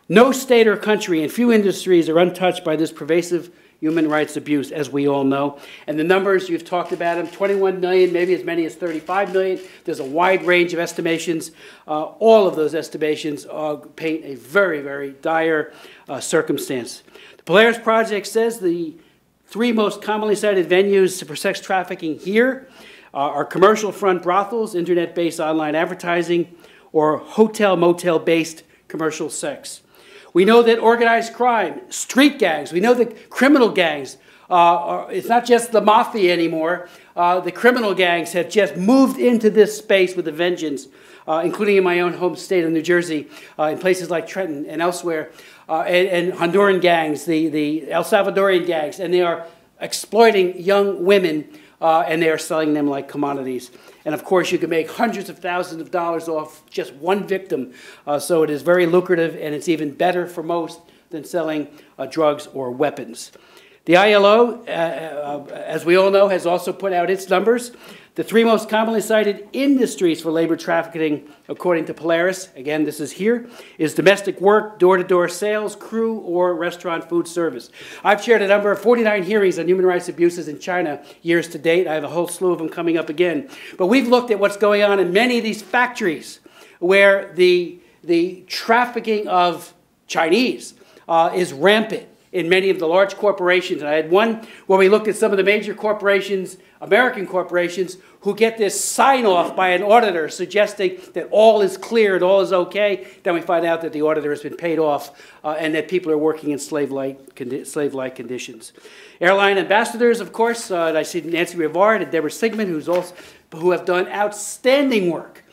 No state or country and few industries are untouched by this pervasive human rights abuse, as we all know. And the numbers, you've talked about them, 21 million, maybe as many as 35 million. There's a wide range of estimations. All of those estimations paint a very, very dire circumstance. The Polaris Project says the 3 most commonly cited venues for sex trafficking here are commercial front brothels, internet-based online advertising, or hotel-motel-based commercial sex. We know that organized crime, street gangs, we know that criminal gangs, it's not just the mafia anymore. The criminal gangs have just moved into this space with a vengeance, including in my own home state of New Jersey, in places like Trenton and elsewhere, and Honduran gangs, the El Salvadorian gangs, and they are exploiting young women, and they are selling them like commodities. And of course, you can make hundreds of thousands of dollars off just one victim. So it is very lucrative, and it's even better for most than selling drugs or weapons. The ILO, as we all know, has also put out its numbers. The 3 most commonly cited industries for labor trafficking, according to Polaris, again, this is here, is domestic work, door-to-door sales, crew, or restaurant food service. I've chaired a number of 49 hearings on human rights abuses in China years to date. I have a whole slew of them coming up again. But we've looked at what's going on in many of these factories where the trafficking of Chinese is rampant in many of the large corporations. And I had one where we looked at some of the major corporations, American corporations, who get this sign-off by an auditor suggesting that all is cleared, all is okay. Then we find out that the auditor has been paid off and that people are working in slave-like conditions. Airline ambassadors, of course, and I see Nancy Rivard and Deborah Sigmund, who have done outstanding work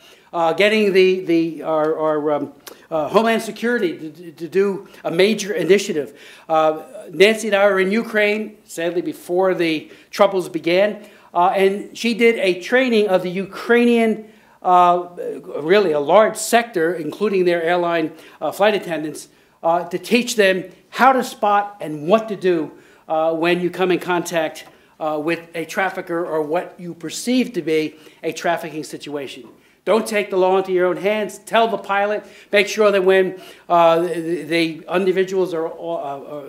getting our Homeland Security to do a major initiative. Nancy and I were in Ukraine, sadly before the troubles began, and she did a training of the Ukrainian, really a large sector, including their airline flight attendants, to teach them how to spot and what to do when you come in contact with a trafficker or what you perceive to be a trafficking situation. Don't take the law into your own hands. Tell the pilot. Make sure that when the individuals are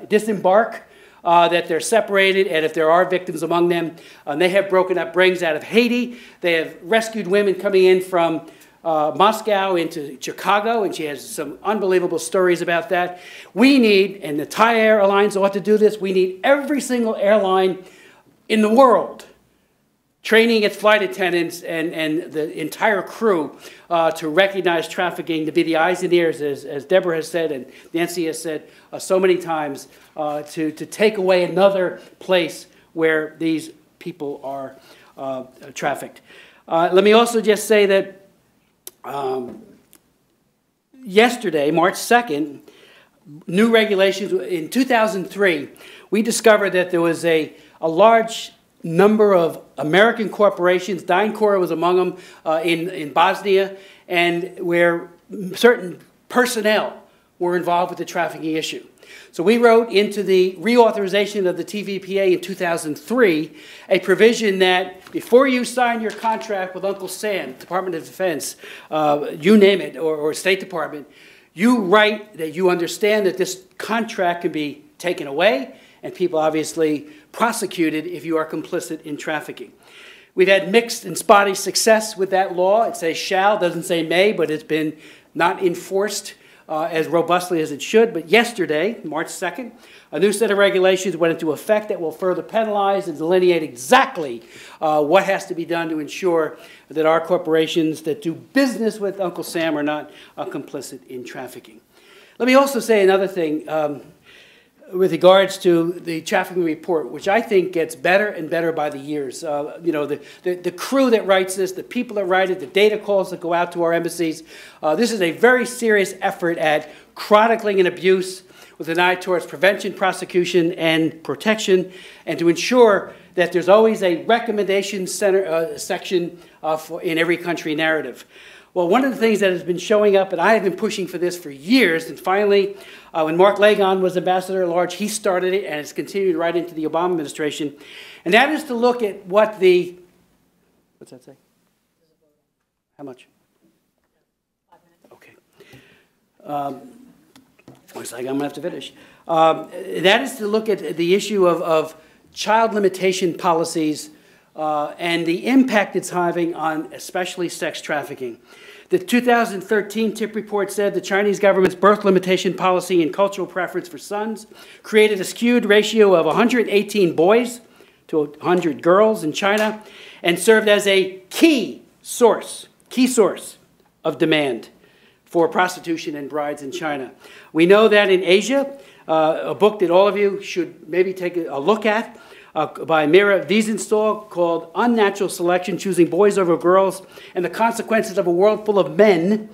disembark, that they're separated, and if there are victims among them, they have broken up rings out of Haiti. They have rescued women coming in from Moscow into Chicago, and she has some unbelievable stories about that. We need, and the Thai Airlines ought to do this, we need every single airline in the world training its flight attendants and the entire crew to recognize trafficking, to be the eyes and ears, as Deborah has said and Nancy has said so many times, to take away another place where these people are trafficked. Let me also just say that yesterday, March 2nd, new regulations, in 2003, we discovered that there was a large number of American corporations, DynCorp was among them, in Bosnia, and where certain personnel were involved with the trafficking issue. So we wrote into the reauthorization of the TVPA in 2003 a provision that before you sign your contract with Uncle Sam, Department of Defense, you name it, or State Department, you write that you understand that this contract can be taken away and people obviously prosecuted if you are complicit in trafficking. We've had mixed and spotty success with that law. It says shall, doesn't say may, but it's been not enforced as robustly as it should. But yesterday, March 2nd, a new set of regulations went into effect that will further penalize and delineate exactly what has to be done to ensure that our corporations that do business with Uncle Sam are not complicit in trafficking. Let me also say another thing with regards to the trafficking report, which I think gets better and better by the years. You know, the crew that writes this, the people that write it, the data calls that go out to our embassies. This is a very serious effort at chronicling an abuse with an eye towards prevention, prosecution, and protection, and to ensure that there's always a recommendation section in every country narrative. Well, one of the things that has been showing up, and I have been pushing for this for years, and finally, when Mark Lagon was ambassador at large, he started it, and it's continued right into the Obama administration, and that is to look at what the, what's that say? How much? 5 minutes. Okay. Looks like I'm going to have to finish. That is to look at the issue of child limitation policies and the impact it's having on especially sex trafficking. The 2013 TIP report said the Chinese government's birth limitation policy and cultural preference for sons created a skewed ratio of 118 boys to 100 girls in China and served as a key source of demand for prostitution and brides in China. We know that in Asia, a book that all of you should maybe take a look at, by Mira Wiesenthal, called Unnatural Selection, Choosing Boys Over Girls and the Consequences of a World Full of Men.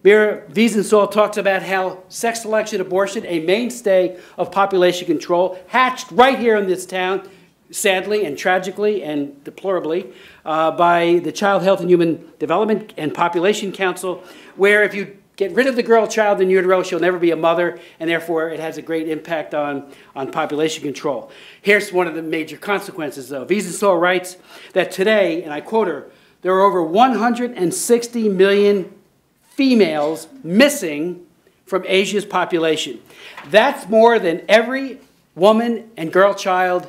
Mira Wiesenthal talks about how sex selection abortion, a mainstay of population control, hatched right here in this town, sadly and tragically and deplorably, by the Child Health and Human Development and Population Council, where if you get rid of the girl child in utero, she'll never be a mother, and therefore it has a great impact on population control. Here's one of the major consequences, though. Wiesenthal writes that today, and I quote her, there are over 160 million females missing from Asia's population. That's more than every woman and girl child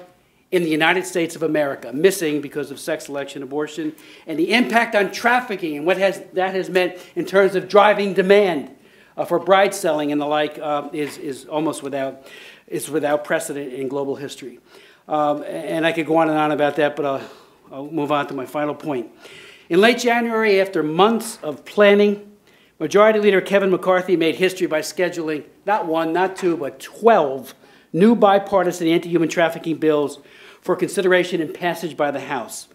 in the United States of America, missing because of sex selection abortion, and the impact on trafficking and what that has meant in terms of driving demand for bride selling and the like is almost without precedent in global history. And I could go on and on about that, but I'll move on to my final point. In late January, after months of planning, Majority Leader Kevin McCarthy made history by scheduling not one, not two, but 12 new bipartisan anti-human trafficking bills for consideration and passage by the House.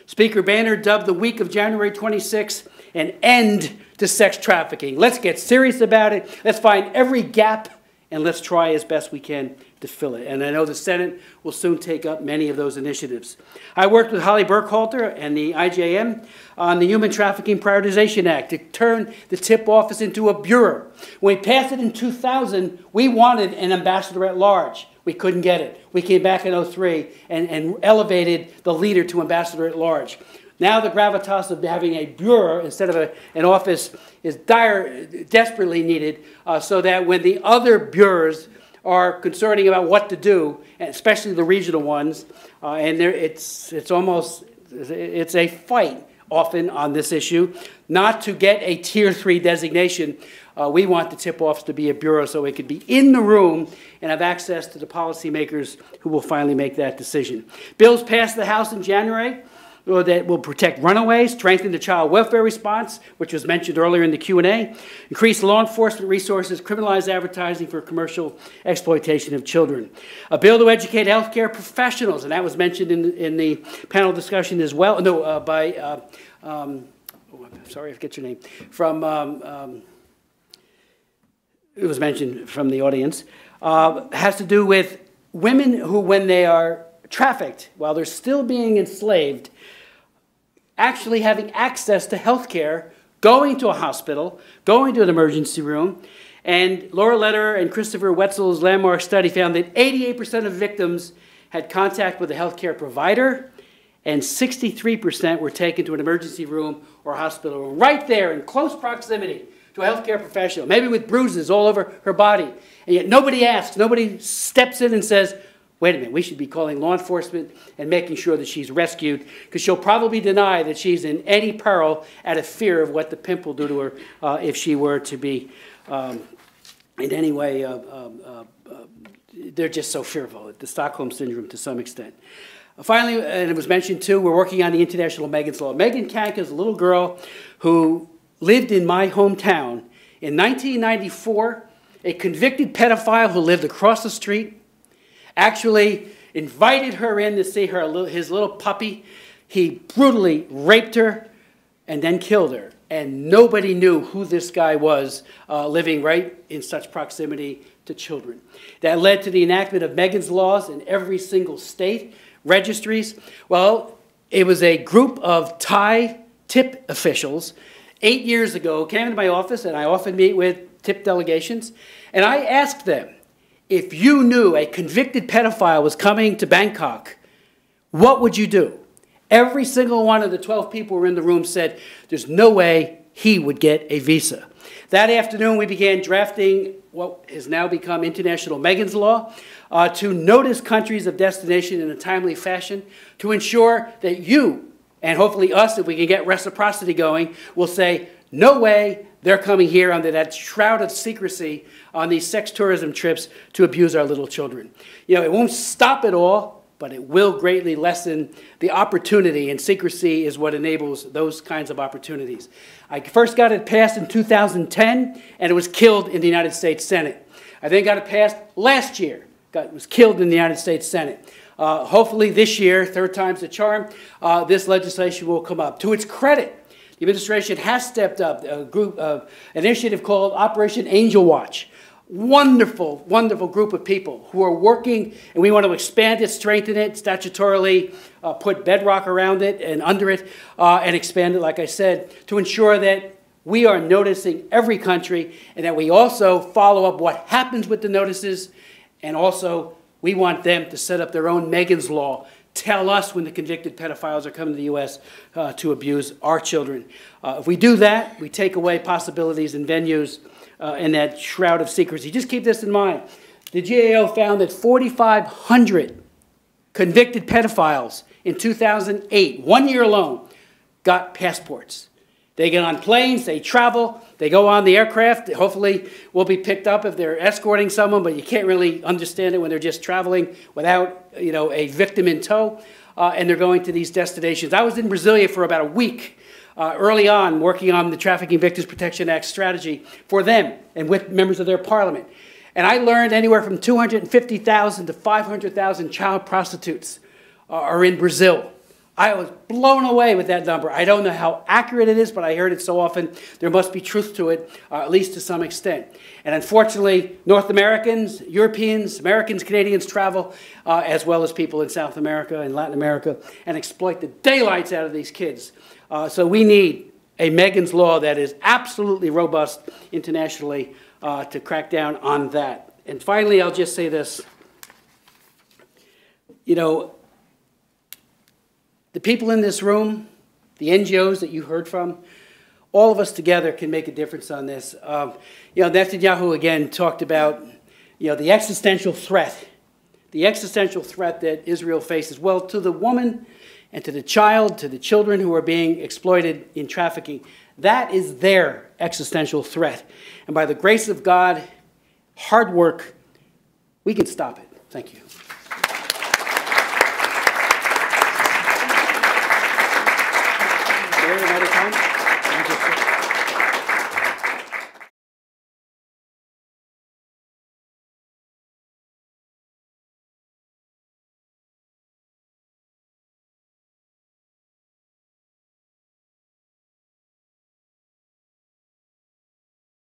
Speaker Boehner dubbed the week of January 26th an end to sex trafficking. Let's get serious about it. Let's find every gap, and let's try as best we can to fill it. And I know the Senate will soon take up many of those initiatives. I worked with Holly Burkhalter and the IJM on the Human Trafficking Prioritization Act to turn the TIP office into a bureau. When we passed it in 2000, we wanted an ambassador at large. We couldn't get it. We came back in 2003 and elevated the leader to ambassador at large. Now the gravitas of having a bureau instead of an office is desperately needed so that when the other bureaus are concerning about what to do, and especially the regional ones, and it's a fight often on this issue, not to get a Tier 3 designation. We want the TIP office to be a bureau so it could be in the room and have access to the policymakers who will finally make that decision. Bills passed the House in January that will protect runaways, strengthen the child welfare response, which was mentioned earlier in the Q&A, increase law enforcement resources, criminalize advertising for commercial exploitation of children. A bill to educate healthcare professionals, and that was mentioned in the panel discussion as well. No, by, sorry, I forget your name, from, it was mentioned from the audience, has to do with women who, when they are trafficked, while they're still being enslaved, actually having access to health care, going to a hospital, going to an emergency room. And Laura Lederer and Christopher Wetzel's landmark study found that 88% of victims had contact with a health care provider, and 63% were taken to an emergency room or hospital room, right there in close proximity to a healthcare professional, maybe with bruises all over her body. And yet nobody asks, nobody steps in and says, wait a minute, we should be calling law enforcement and making sure that she's rescued, because she'll probably deny that she's in any peril out of fear of what the pimp will do to her if she were to be in any way, they're just so fearful, the Stockholm Syndrome to some extent. Finally, and it was mentioned too, we're working on the International Megan's Law. Megan Kank is a little girl who lived in my hometown. In 1994, a convicted pedophile who lived across the street actually invited her in to see his little puppy. He brutally raped her and then killed her. And nobody knew who this guy was living right in such proximity to children. That led to the enactment of Megan's Laws in every single state, registries. Well, it was a group of Thai tip officials 8 years ago came into my office, and I often meet with tip delegations, and I asked them, if you knew a convicted pedophile was coming to Bangkok, what would you do? Every single one of the 12 people who were in the room said, there's no way he would get a visa. That afternoon, we began drafting what has now become International Megan's Law to notice countries of destination in a timely fashion to ensure that you, and hopefully us, if we can get reciprocity going, will say, no way, they're coming here under that shroud of secrecy on these sex tourism trips to abuse our little children. You know, it won't stop it all, but it will greatly lessen the opportunity, and secrecy is what enables those kinds of opportunities. I first got it passed in 2010, and it was killed in the United States Senate. I then got it passed last year. It was killed in the United States Senate. Hopefully this year, third time's the charm, this legislation will come up. To its credit, the administration has stepped up an initiative called Operation Angel Watch. Wonderful, wonderful group of people who are working, and we want to expand it, strengthen it, statutorily put bedrock around it and under it, and expand it, like I said, to ensure that we are noticing every country, and that we also follow up what happens with the notices, and also we want them to set up their own Megan's Law. Tell us when the convicted pedophiles are coming to the U.S. To abuse our children. If we do that, we take away possibilities and venues in that shroud of secrecy. Just keep this in mind. The GAO found that 4,500 convicted pedophiles in 2008, 1 year alone, got passports. They get on planes, they travel, they go on the aircraft, hopefully will be picked up if they're escorting someone, but you can't really understand it when they're just traveling without, you know, a victim in tow, and they're going to these destinations. I was in Brasilia for about a week early on working on the Trafficking Victims Protection Act strategy for them and with members of their parliament. And I learned anywhere from 250,000 to 500,000 child prostitutes are in Brazil. I was blown away with that number. I don't know how accurate it is, but I heard it so often, there must be truth to it, at least to some extent. And unfortunately, North Americans, Europeans, Americans, Canadians travel, as well as people in South America and Latin America, and exploit the daylights out of these kids. So we need a Megan's Law that is absolutely robust internationally to crack down on that. And finally, I'll just say this. You know, the people in this room, the NGOs that you heard from, all of us together can make a difference on this. You know, Netanyahu again talked about, you know, the existential threat that Israel faces. Well, to the woman and to the child, to the children who are being exploited in trafficking, that is their existential threat. And by the grace of God, hard work, we can stop it. Thank you.